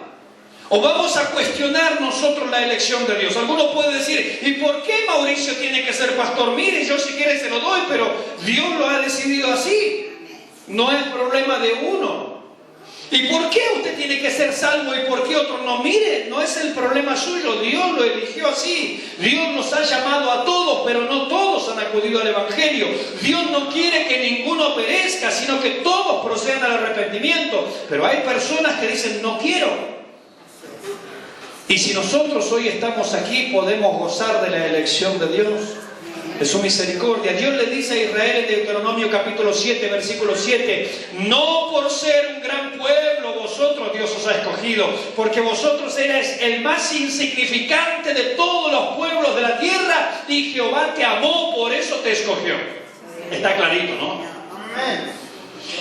¿O vamos a cuestionar nosotros la elección de Dios? Alguno puede decir, ¿y por qué Mauricio tiene que ser pastor? Mire, yo si quiere se lo doy, pero Dios lo ha decidido así. No es problema de uno. ¿Y por qué usted tiene que ser salvo y por qué otro no? Mire, no es el problema suyo, Dios lo eligió así. Dios nos ha llamado a todos, pero no todos han acudido al Evangelio. Dios no quiere que ninguno perezca, sino que todos procedan al arrepentimiento. Pero hay personas que dicen, no quiero. Y si nosotros hoy estamos aquí, podemos gozar de la elección de Dios, de su misericordia. Dios le dice a Israel en Deuteronomio capítulo 7, versículo 7, no por ser un gran pueblo vosotros Dios os ha escogido, porque vosotros erais el más insignificante de todos los pueblos de la tierra y Jehová te amó, por eso te escogió. Está clarito, ¿no?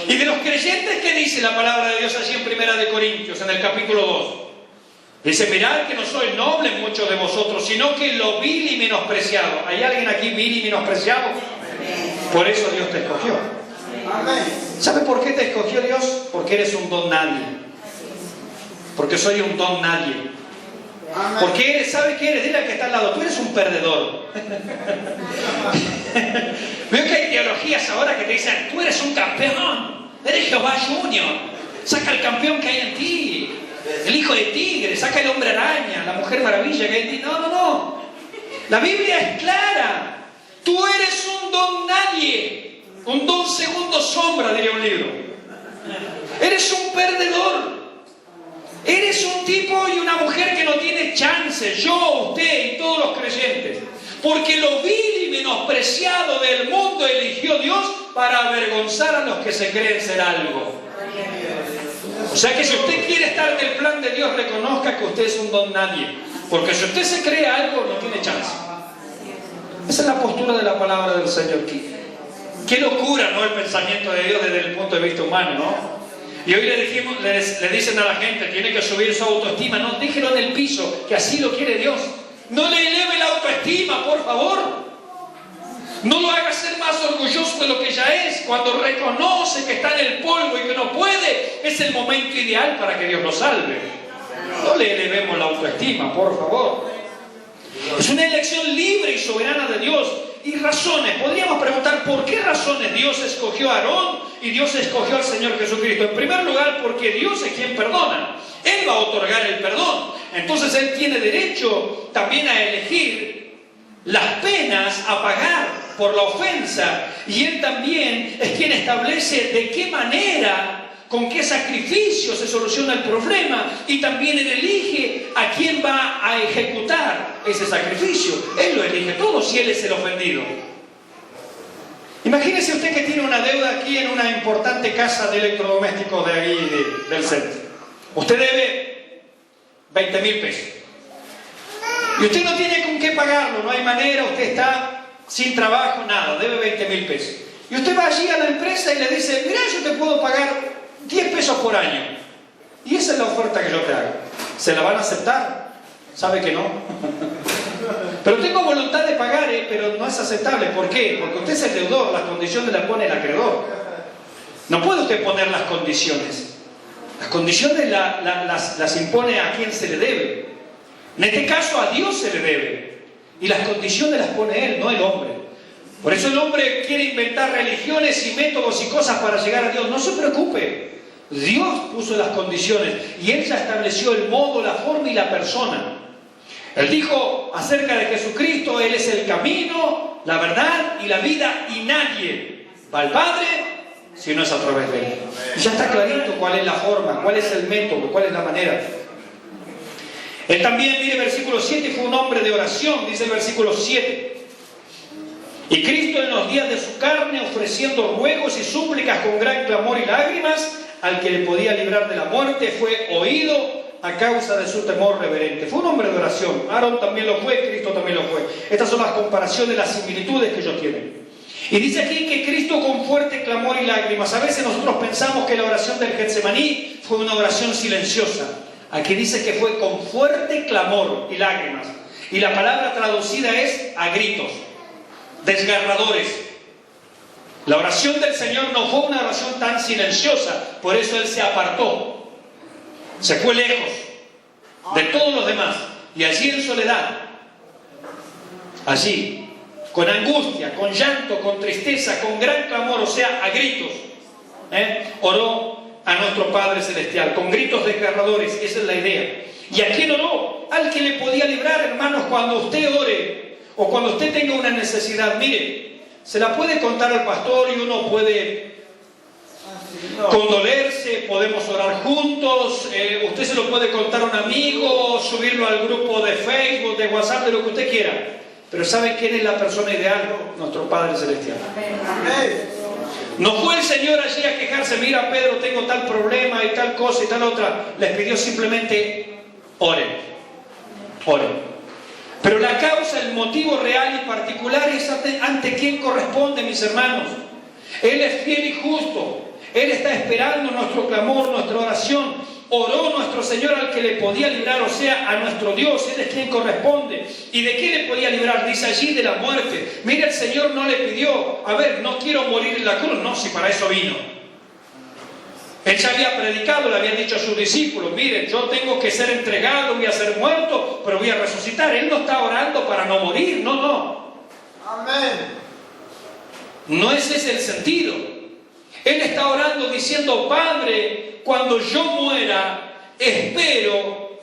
Y de los creyentes, ¿qué dice la palabra de Dios allí en Primera de Corintios, en el capítulo 2? Dice, mirad que no soy noble en muchos de vosotros, sino que lo vil y menospreciado. ¿Hay alguien aquí vil y menospreciado? Por eso Dios te escogió. ¿Sabe por qué te escogió Dios? Porque eres un don nadie. Porque soy un don nadie. Porque eres, ¿sabe qué eres? Dile al que está al lado, tú eres un perdedor. Veo que hay teologías ahora que te dicen, tú eres un campeón, eres Jehová Junior, saca el campeón que hay en ti. El hijo de tigre, saca el hombre araña, la mujer maravilla que hay en ti. No, no, no. La Biblia es clara. Tú eres un don nadie. Un don segundo sombra, diría un libro. Eres un perdedor. Eres un tipo y una mujer que no tiene chance. Yo, usted y todos los creyentes. Porque lo vil y menospreciado del mundo eligió Dios para avergonzar a los que se creen ser algo. O sea que si usted quiere estar en el plan de Dios, reconozca que usted es un don nadie. Porque si usted se cree algo, no tiene chance. Esa es la postura de la palabra del Señor. Qué locura, ¿no? El pensamiento de Dios desde el punto de vista humano, ¿no? Y hoy le dicen a la gente, tiene que subir su autoestima. No, déjelo en el piso, que así lo quiere Dios. No le eleve la autoestima, por favor. No lo haga ser más orgulloso de lo que ya es. Cuando reconoce que está en el polvo y que no puede, es el momento ideal para que Dios lo salve. No le elevemos la autoestima, por favor. Es una elección libre y soberana de Dios. Y razones, podríamos preguntar por qué razones Dios escogió a Aarón y Dios escogió al Señor Jesucristo. En primer lugar, porque Dios es quien perdona. Él va a otorgar el perdón. Entonces Él tiene derecho también a elegir las penas a pagar por la ofensa, y Él también es quien establece de qué manera, con qué sacrificio se soluciona el problema, y también Él elige a quién va a ejecutar ese sacrificio. Él lo elige todo si Él es el ofendido. Imagínese usted que tiene una deuda aquí en una importante casa de electrodomésticos de ahí del centro. Usted debe 20.000 pesos. Y usted no tiene con qué pagarlo, no hay manera, usted está sin trabajo, nada, debe 20.000 pesos. Y usted va allí a la empresa y le dice, mira, yo te puedo pagar 10 pesos por año. Y esa es la oferta que yo te hago. ¿Se la van a aceptar? ¿Sabe que no? Pero tengo voluntad de pagar, pero no es aceptable. ¿Por qué? Porque usted es el deudor, las condiciones las pone el acreedor. No puede usted poner las condiciones. Las condiciones las impone a quien se le debe. En este caso a Dios se le debe. Y las condiciones las pone Él, no el hombre. Por eso el hombre quiere inventar religiones y métodos y cosas para llegar a Dios. No se preocupe. Dios puso las condiciones y Él ya estableció el modo, la forma y la persona. Él dijo acerca de Jesucristo, Él es el camino, la verdad y la vida, y nadie va al Padre si no es a través de Él. Y ya está clarito cuál es la forma, cuál es el método, cuál es la manera. Él también, mire, versículo 7, fue un hombre de oración, dice el versículo 7. Y Cristo en los días de su carne, ofreciendo ruegos y súplicas con gran clamor y lágrimas, al que le podía librar de la muerte, fue oído a causa de su temor reverente. Fue un hombre de oración. Aarón también lo fue, Cristo también lo fue. Estas son las comparaciones, las similitudes que ellos tienen. Y dice aquí que Cristo con fuerte clamor y lágrimas. A veces nosotros pensamos que la oración del Getsemaní fue una oración silenciosa. Aquí dice que fue con fuerte clamor y lágrimas. Y la palabra traducida es a gritos, desgarradores. La oración del Señor no fue una oración tan silenciosa, por eso Él se apartó, se fue lejos de todos los demás, y allí en soledad, allí, con angustia, con llanto, con tristeza, con gran clamor, o sea, a gritos, oró a nuestro Padre Celestial, con gritos desgarradores. Esa es la idea. ¿Y a quién oró? Al que le podía librar, hermanos. Cuando usted ore o cuando usted tenga una necesidad, mire, se la puede contar al pastor y uno puede condolerse, podemos orar juntos, usted se lo puede contar a un amigo, subirlo al grupo de Facebook, de WhatsApp, de lo que usted quiera. Pero ¿sabe quién es la persona ideal? Nuestro Padre Celestial. No fue el Señor allí a quejarse: mira, Pedro, tengo tal problema y tal cosa y tal otra. Les pidió simplemente: oren, oren. Pero la causa, el motivo real y particular es ante quién corresponde, mis hermanos. Él es fiel y justo. Él está esperando nuestro clamor, nuestra oración. Oró nuestro Señor al que le podía librar, o sea, a nuestro Dios. Él es quien corresponde. ¿Y de qué le podía librar? Dice allí: de la muerte. Mira, el Señor no le pidió: a ver, no quiero morir en la cruz. No, si para eso vino. Él ya había predicado, le había dicho a sus discípulos: miren, yo tengo que ser entregado, voy a ser muerto, pero voy a resucitar. Él no está orando para no morir, no, no. Amén. No ese es el sentido. Él está orando diciendo: Padre, cuando yo muera, espero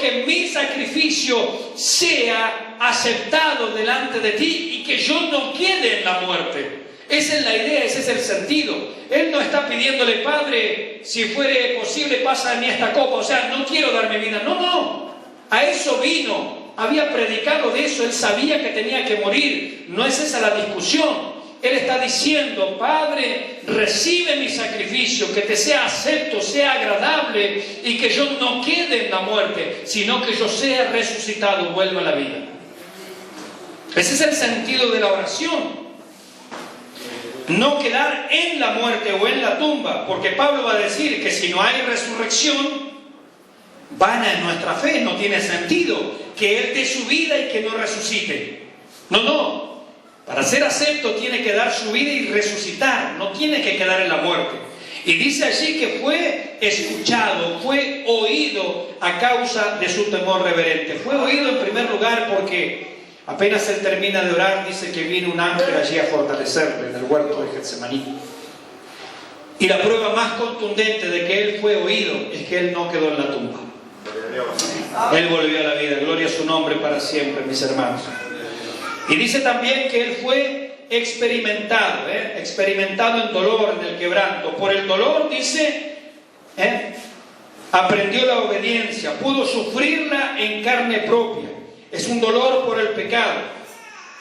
que mi sacrificio sea aceptado delante de ti y que yo no quede en la muerte. Esa es la idea, ese es el sentido. Él no está pidiéndole: Padre, si fuere posible, pasa de mí esta copa. O sea, no quiero dar mi vida. No, no. A eso vino. Había predicado de eso. Él sabía que tenía que morir. No es esa la discusión. Él está diciendo: Padre, recibe mi sacrificio, que te sea acepto, sea agradable, y que yo no quede en la muerte, sino que yo sea resucitado, vuelva a la vida. Ese es el sentido de la oración. No quedar en la muerte o en la tumba, porque Pablo va a decir que si no hay resurrección, vana es nuestra fe. No tiene sentido que Él dé su vida y que no resucite. No, no. Para ser acepto tiene que dar su vida y resucitar, no tiene que quedar en la muerte. Y dice allí que fue escuchado, fue oído a causa de su temor reverente. Fue oído en primer lugar porque apenas él termina de orar, dice que viene un ángel allí a fortalecerle en el huerto de Getsemaní. Y la prueba más contundente de que él fue oído es que él no quedó en la tumba. Él volvió a la vida. Gloria a su nombre para siempre, mis hermanos. Y dice también que él fue experimentado, experimentado en dolor, en el quebranto. Por el dolor, dice, aprendió la obediencia, pudo sufrirla en carne propia. Es un dolor por el pecado.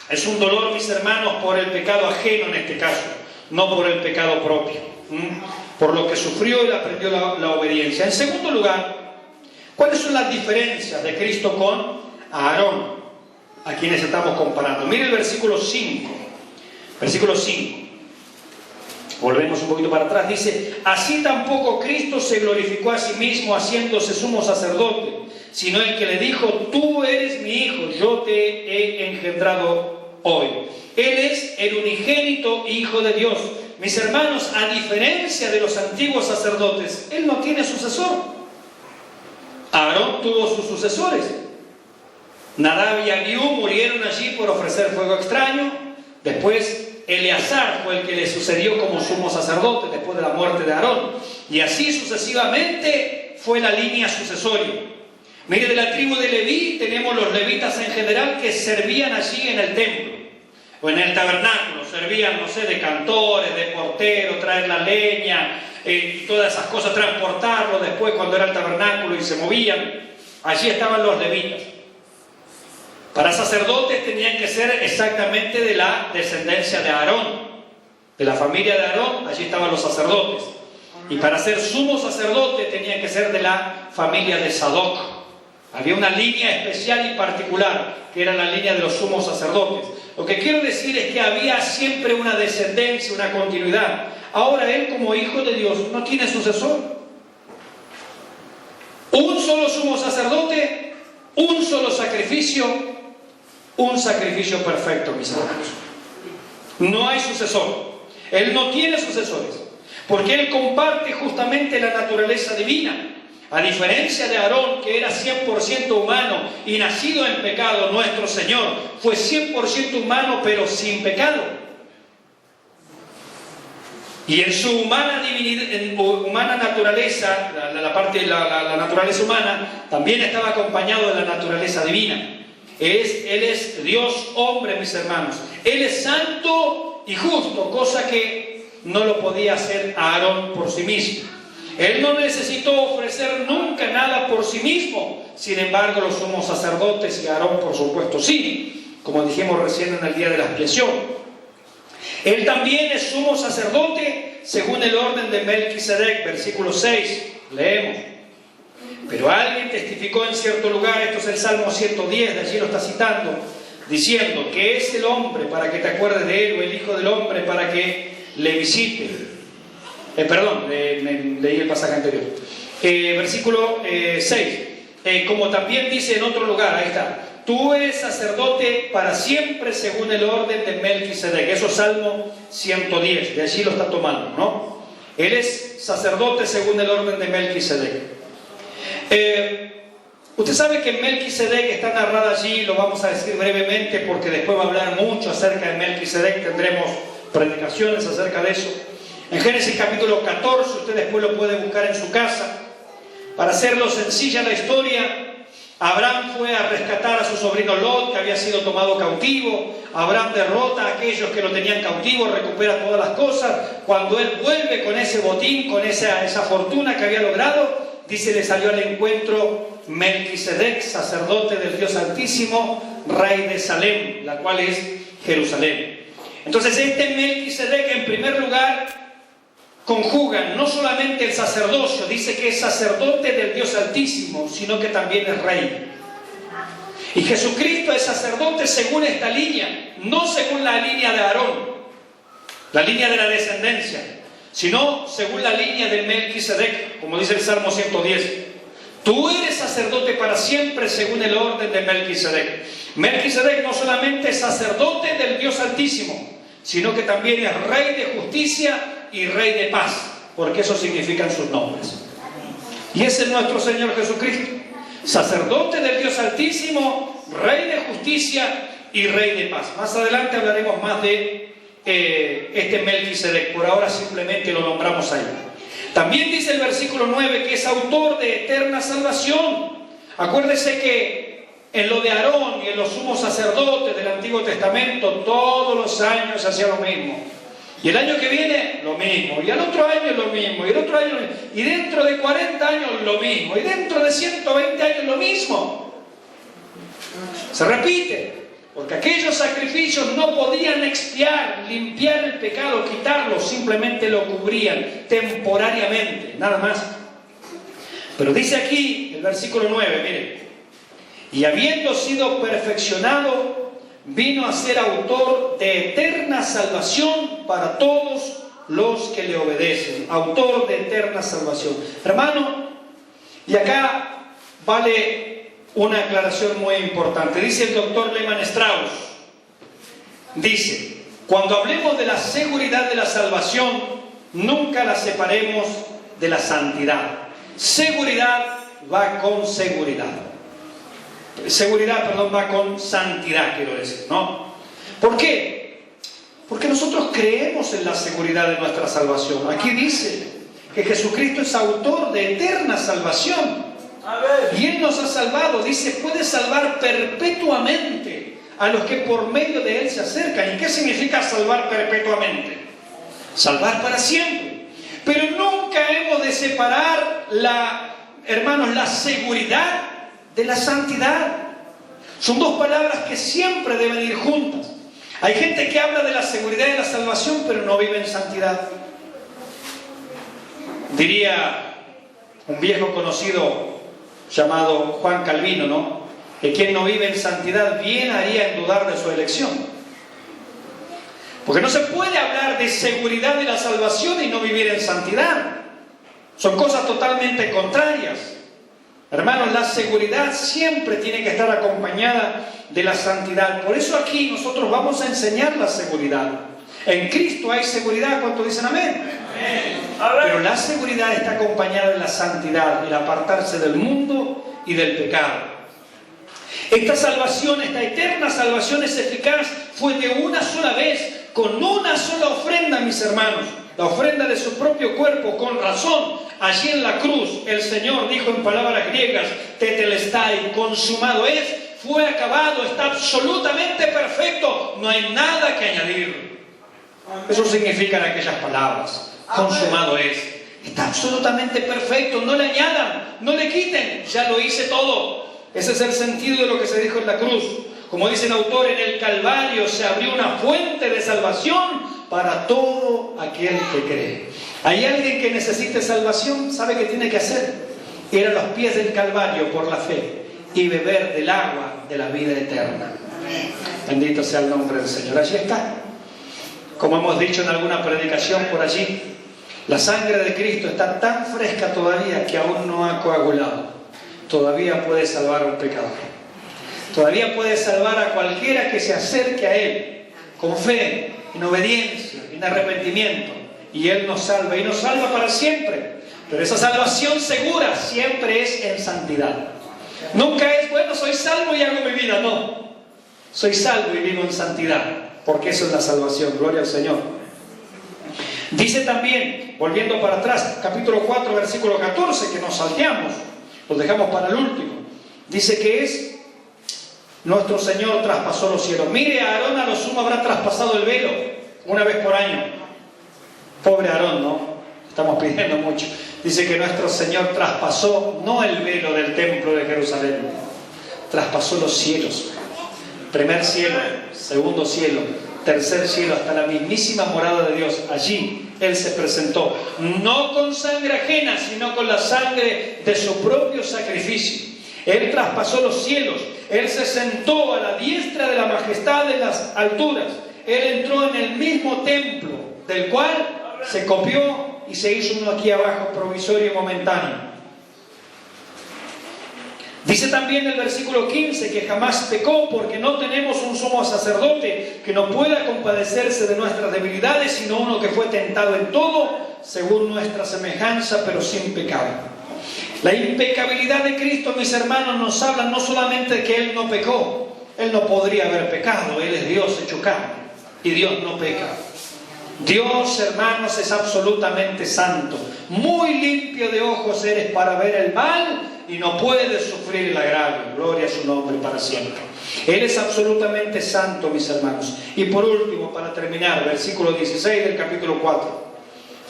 Es un dolor, mis hermanos, por el pecado ajeno en este caso, no por el pecado propio. Por lo que sufrió, él aprendió la obediencia. En segundo lugar, ¿cuáles son las diferencias de Cristo con Aarón, a quienes estamos comparando? Mire el versículo 5. Versículo 5. Volvemos un poquito para atrás. Dice: así tampoco Cristo se glorificó a sí mismo haciéndose sumo sacerdote, sino el que le dijo: tú eres mi hijo, yo te he engendrado hoy. Él es el unigénito Hijo de Dios. Mis hermanos, a diferencia de los antiguos sacerdotes, él no tiene sucesor. Aarón tuvo sus sucesores. Nadab y Abiú murieron allí por ofrecer fuego extraño. Después Eleazar fue el que le sucedió como sumo sacerdote después de la muerte de Aarón. Y así sucesivamente fue la línea sucesoria. Mire, de la tribu de Leví tenemos los levitas en general que servían allí en el templo o en el tabernáculo. Servían, no sé, de cantores, de porteros, traer la leña y todas esas cosas, transportarlo después cuando era el tabernáculo y se movían. Allí estaban los levitas. Para sacerdotes tenían que ser exactamente de la descendencia de Aarón, de la familia de Aarón. Allí estaban los sacerdotes. Y para ser sumo sacerdote tenían que ser de la familia de Sadoc. Había una línea especial y particular, que era la línea de los sumos sacerdotes. Lo que quiero decir es que había siempre una descendencia, una continuidad. Ahora él, como hijo de Dios, no tiene sucesor. Un solo sumo sacerdote, un solo sacrificio, un sacrificio perfecto, mis hermanos. No hay sucesor. Él no tiene sucesores, porque Él comparte justamente la naturaleza divina. A diferencia de Aarón, que era 100% humano y nacido en pecado, nuestro Señor fue 100% humano, pero sin pecado. Y en su humana naturaleza, la naturaleza humana, también estaba acompañado de la naturaleza divina. Él es Dios hombre, mis hermanos. Él es santo y justo, cosa que no lo podía hacer Aarón por sí mismo. Él no necesitó ofrecer nunca nada por sí mismo. Sin embargo, los sumos sacerdotes y Aarón, por supuesto, sí, como dijimos recién en el día de la expiación. Él también es sumo sacerdote según el orden de Melquisedec, versículo 6. Leemos. Pero alguien testificó en cierto lugar, esto es el Salmo 110, de allí lo está citando, diciendo que es el hombre para que te acuerdes de él, o el hijo del hombre para que le visite. Leí el pasaje anterior. Versículo 6. Como también dice en otro lugar, ahí está. Tú eres sacerdote para siempre según el orden de Melquisedec. Eso es Salmo 110, de allí lo está tomando, ¿no? Él es sacerdote según el orden de Melquisedec. Usted sabe que Melquisedec está narrado allí, lo vamos a decir brevemente porque después va a hablar mucho acerca de Melquisedec, tendremos predicaciones acerca de eso. En Génesis capítulo 14, usted después lo puede buscar en su casa. Para hacerlo sencilla la historia, Abraham fue a rescatar a su sobrino Lot, que había sido tomado cautivo. Abraham derrota a aquellos que lo tenían cautivo, recupera todas las cosas. Cuando él vuelve con ese botín, con esa fortuna que había logrado, dice, le salió al encuentro Melquisedec, sacerdote del Dios Altísimo, rey de Salem, la cual es Jerusalén. Entonces este Melquisedec, en primer lugar, conjuga no solamente el sacerdocio, dice que es sacerdote del Dios Altísimo, sino que también es rey. Y Jesucristo es sacerdote según esta línea, no según la línea de Aarón, la línea de la descendencia, sino según la línea de Melquisedec, como dice el Salmo 110. Tú eres sacerdote para siempre según el orden de Melquisedec. Melquisedec no solamente es sacerdote del Dios Altísimo, sino que también es rey de justicia y rey de paz, porque eso significan sus nombres. Y ese es nuestro Señor Jesucristo, sacerdote del Dios Altísimo, rey de justicia y rey de paz. Más adelante hablaremos más de este Melquisedec, por ahora simplemente lo nombramos ahí. También dice el versículo 9 que es autor de eterna salvación. Acuérdese que en lo de Aarón y en los sumos sacerdotes del Antiguo Testamento todos los años hacía lo mismo. Y el año que viene, lo mismo. Y el otro año, lo mismo. Y el otro año, y dentro de 40 años, lo mismo. Y dentro de 120 años, lo mismo. Se repite. Porque aquellos sacrificios no podían expiar, limpiar el pecado, quitarlo. Simplemente lo cubrían temporariamente. Nada más. Pero dice aquí, el versículo 9, mire. Y habiendo sido perfeccionado, vino a ser autor de eterna salvación para todos los que le obedecen. Autor de eterna salvación. Hermano, y acá vale una aclaración muy importante. Dice el doctor Lehmann Strauss, dice, cuando hablemos de la seguridad de la salvación, nunca la separemos de la santidad. Seguridad va con seguridad. Va con santidad, quiero decir, ¿no? ¿Por qué? Porque nosotros creemos en la seguridad de nuestra salvación. Aquí dice que Jesucristo es autor de eterna salvación. Y Él nos ha salvado, dice, puede salvar perpetuamente a los que por medio de Él se acercan. ¿Y qué significa salvar perpetuamente? Salvar para siempre. Pero nunca hemos de separar, hermanos, la seguridad de la santidad. Son dos palabras que siempre deben ir juntas. Hay gente que habla de la seguridad y de la salvación, pero no vive en santidad. Diría un viejo conocido llamado Juan Calvino, ¿no? Que quien no vive en santidad bien haría en dudar de su elección. Porque no se puede hablar de seguridad de la salvación y no vivir en santidad. Son cosas totalmente contrarias. Hermanos, la seguridad siempre tiene que estar acompañada de la santidad. Por eso aquí nosotros vamos a enseñar la seguridad. En Cristo hay seguridad. ¿Cuántos dicen amén? Pero la seguridad está acompañada de la santidad, el apartarse del mundo y del pecado. Esta salvación, esta eterna salvación es eficaz, fue de una sola vez, con una sola ofrenda, mis hermanos. La ofrenda de su propio cuerpo, con razón. Allí en la cruz, el Señor dijo en palabras griegas, tetelestai, consumado es, fue acabado, está absolutamente perfecto, no hay nada que añadir. Eso significan aquellas palabras, consumado es. Está absolutamente perfecto, no le añadan, no le quiten, ya lo hice todo. Ese es el sentido de lo que se dijo en la cruz. Como dice el autor, en el Calvario se abrió una fuente de salvación para todo aquel que cree. ¿Hay alguien que necesite salvación? ¿Sabe qué tiene que hacer? Ir a los pies del Calvario por la fe y beber del agua de la vida eterna. Bendito sea el nombre del Señor. Allí está. Como hemos dicho en alguna predicación por allí, la sangre de Cristo está tan fresca todavía que aún no ha coagulado. Todavía puede salvar a un pecador. Todavía puede salvar a cualquiera que se acerque a Él con fe, en obediencia, en arrepentimiento. Y Él nos salva, y nos salva para siempre. Pero esa salvación segura siempre es en santidad. Nunca es, bueno, soy salvo y hago mi vida. No, soy salvo y vivo en santidad, porque eso es la salvación. Gloria al Señor. Dice también, volviendo para atrás, capítulo 4, versículo 14, que nos salteamos, lo dejamos para el último. Dice que es nuestro Señor traspasó los cielos. Mire, a Aarón a lo sumo habrá traspasado el velo una vez por año. Pobre Aarón, ¿no? Estamos pidiendo mucho. Dice que nuestro Señor traspasó no el velo del templo de Jerusalén, traspasó los cielos. Primer cielo, segundo cielo, tercer cielo, hasta la mismísima morada de Dios. Allí Él se presentó, no con sangre ajena, sino con la sangre de su propio sacrificio. Él traspasó los cielos. Él se sentó a la diestra de la majestad en las alturas. Él entró en el mismo templo, del cual se copió y se hizo uno aquí abajo, provisorio y momentáneo. Dice también el versículo 15 que jamás pecó, porque no tenemos un sumo sacerdote que no pueda compadecerse de nuestras debilidades, sino uno que fue tentado en todo, según nuestra semejanza, pero sin pecado. La impecabilidad de Cristo, mis hermanos, nos habla no solamente de que Él no pecó. Él no podría haber pecado. Él es Dios hecho carne. Y Dios no peca. Dios, hermanos, es absolutamente santo. Muy limpio de ojos eres para ver el mal y no puedes sufrir el agravio. Gloria a su nombre para siempre. Él es absolutamente santo, mis hermanos. Y por último, para terminar, versículo 16 del capítulo 4.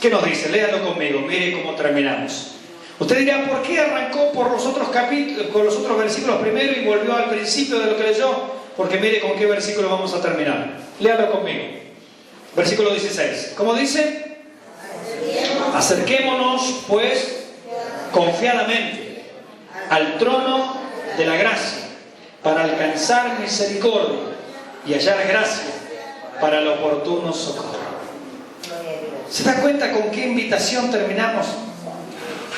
¿Qué nos dice? Léalo conmigo. Mire cómo terminamos. Usted dirá, ¿por qué arrancó por los otros capítulos, con los otros versículos primero y volvió al principio de lo que leyó? Porque mire con qué versículo vamos a terminar. Léalo conmigo. Versículo 16. ¿Cómo dice? Acerquémonos, pues, confiadamente al trono de la gracia, para alcanzar misericordia y hallar gracia para el oportuno socorro. ¿Se da cuenta con qué invitación terminamos?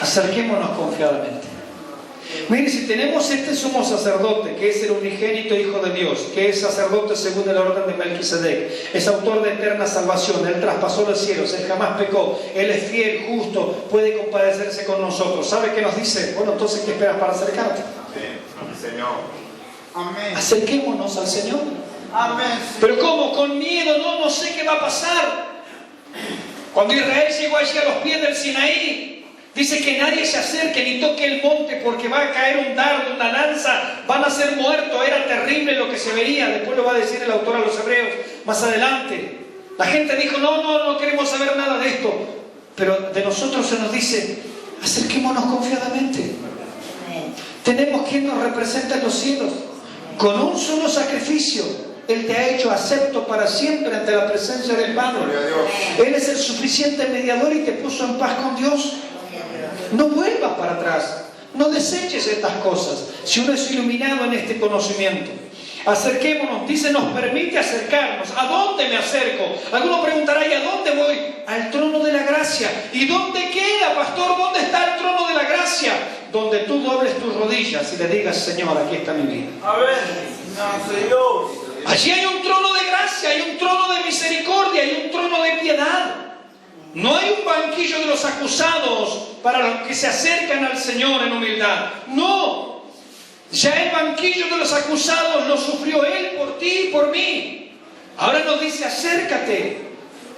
Acerquémonos confiadamente. Mire, si tenemos este sumo sacerdote, que es el unigénito Hijo de Dios, que es sacerdote según el orden de Melquisedec, es autor de eterna salvación, Él traspasó los cielos, Él jamás pecó, Él es fiel, justo, puede compadecerse con nosotros. ¿Sabe qué nos dice? Bueno, entonces, ¿qué esperas para acercarte? Amén, Señor. Amén. Acerquémonos al Señor. Amén. Pero ¿cómo? Con miedo, no sé qué va a pasar. Cuando Israel llegó allí a los pies del Sinaí, dice que nadie se acerque ni toque el monte porque va a caer un dardo, una lanza, van a ser muertos. Era terrible lo que se vería. Después lo va a decir el autor a los Hebreos más adelante. La gente dijo, no queremos saber nada de esto. Pero de nosotros se nos dice, acerquémonos confiadamente. Tenemos quien nos representa en los cielos. Con un solo sacrificio Él te ha hecho acepto para siempre ante la presencia del Padre. Él es el suficiente mediador y te puso en paz con Dios. No vuelvas para atrás, no deseches estas cosas, si uno es iluminado en este conocimiento. Acerquémonos, dice, nos permite acercarnos. ¿A dónde me acerco? Alguno preguntará, ¿y a dónde voy? Al trono de la gracia. ¿Y dónde queda, pastor? ¿Dónde está el trono de la gracia? donde tú dobles tus rodillas y le digas: Señor, aquí está mi vida. Allí hay un trono de gracia, hay un trono de misericordia, hay un trono de piedad. No hay un banquillo de los acusados para los que se acercan al Señor en humildad. No, ya el banquillo de los acusados lo sufrió Él por ti y por mí. Ahora nos dice: acércate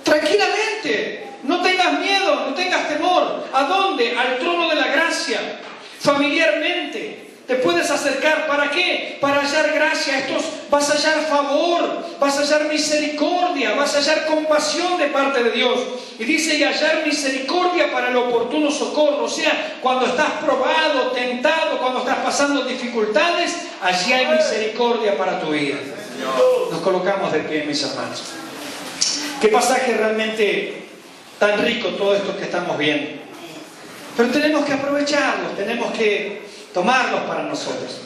tranquilamente, no tengas miedo, no tengas temor. ¿A dónde? Al trono de la gracia. Familiarmente te puedes acercar. ¿Para qué? Para hallar gracia. Vas a hallar favor, vas a hallar misericordia, vas a hallar compasión de parte de Dios. Y dice: y hallar misericordia para el oportuno socorro. O sea, cuando estás probado, tentado, cuando estás pasando dificultades, allí hay misericordia para tu vida. Nos colocamos de pie, mis hermanos. Qué pasaje realmente tan rico todo esto que estamos viendo. Pero tenemos que aprovecharlos, tenemos que tomarlos para nosotros.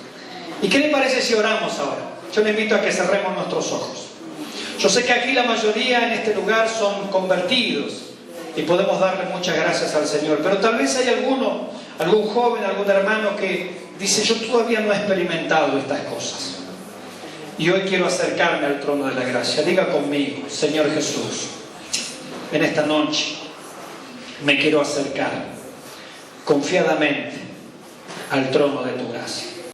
¿Y qué le parece si oramos ahora? Yo le invito a que cerremos nuestros ojos. Yo sé que aquí la mayoría en este lugar son convertidos y podemos darle muchas gracias al Señor, pero tal vez hay algún joven, algún hermano que dice: yo todavía no he experimentado estas cosas y hoy quiero acercarme al trono de la gracia. Diga conmigo: Señor Jesús, en esta noche me quiero acercar confiadamente al trono de tu gracia.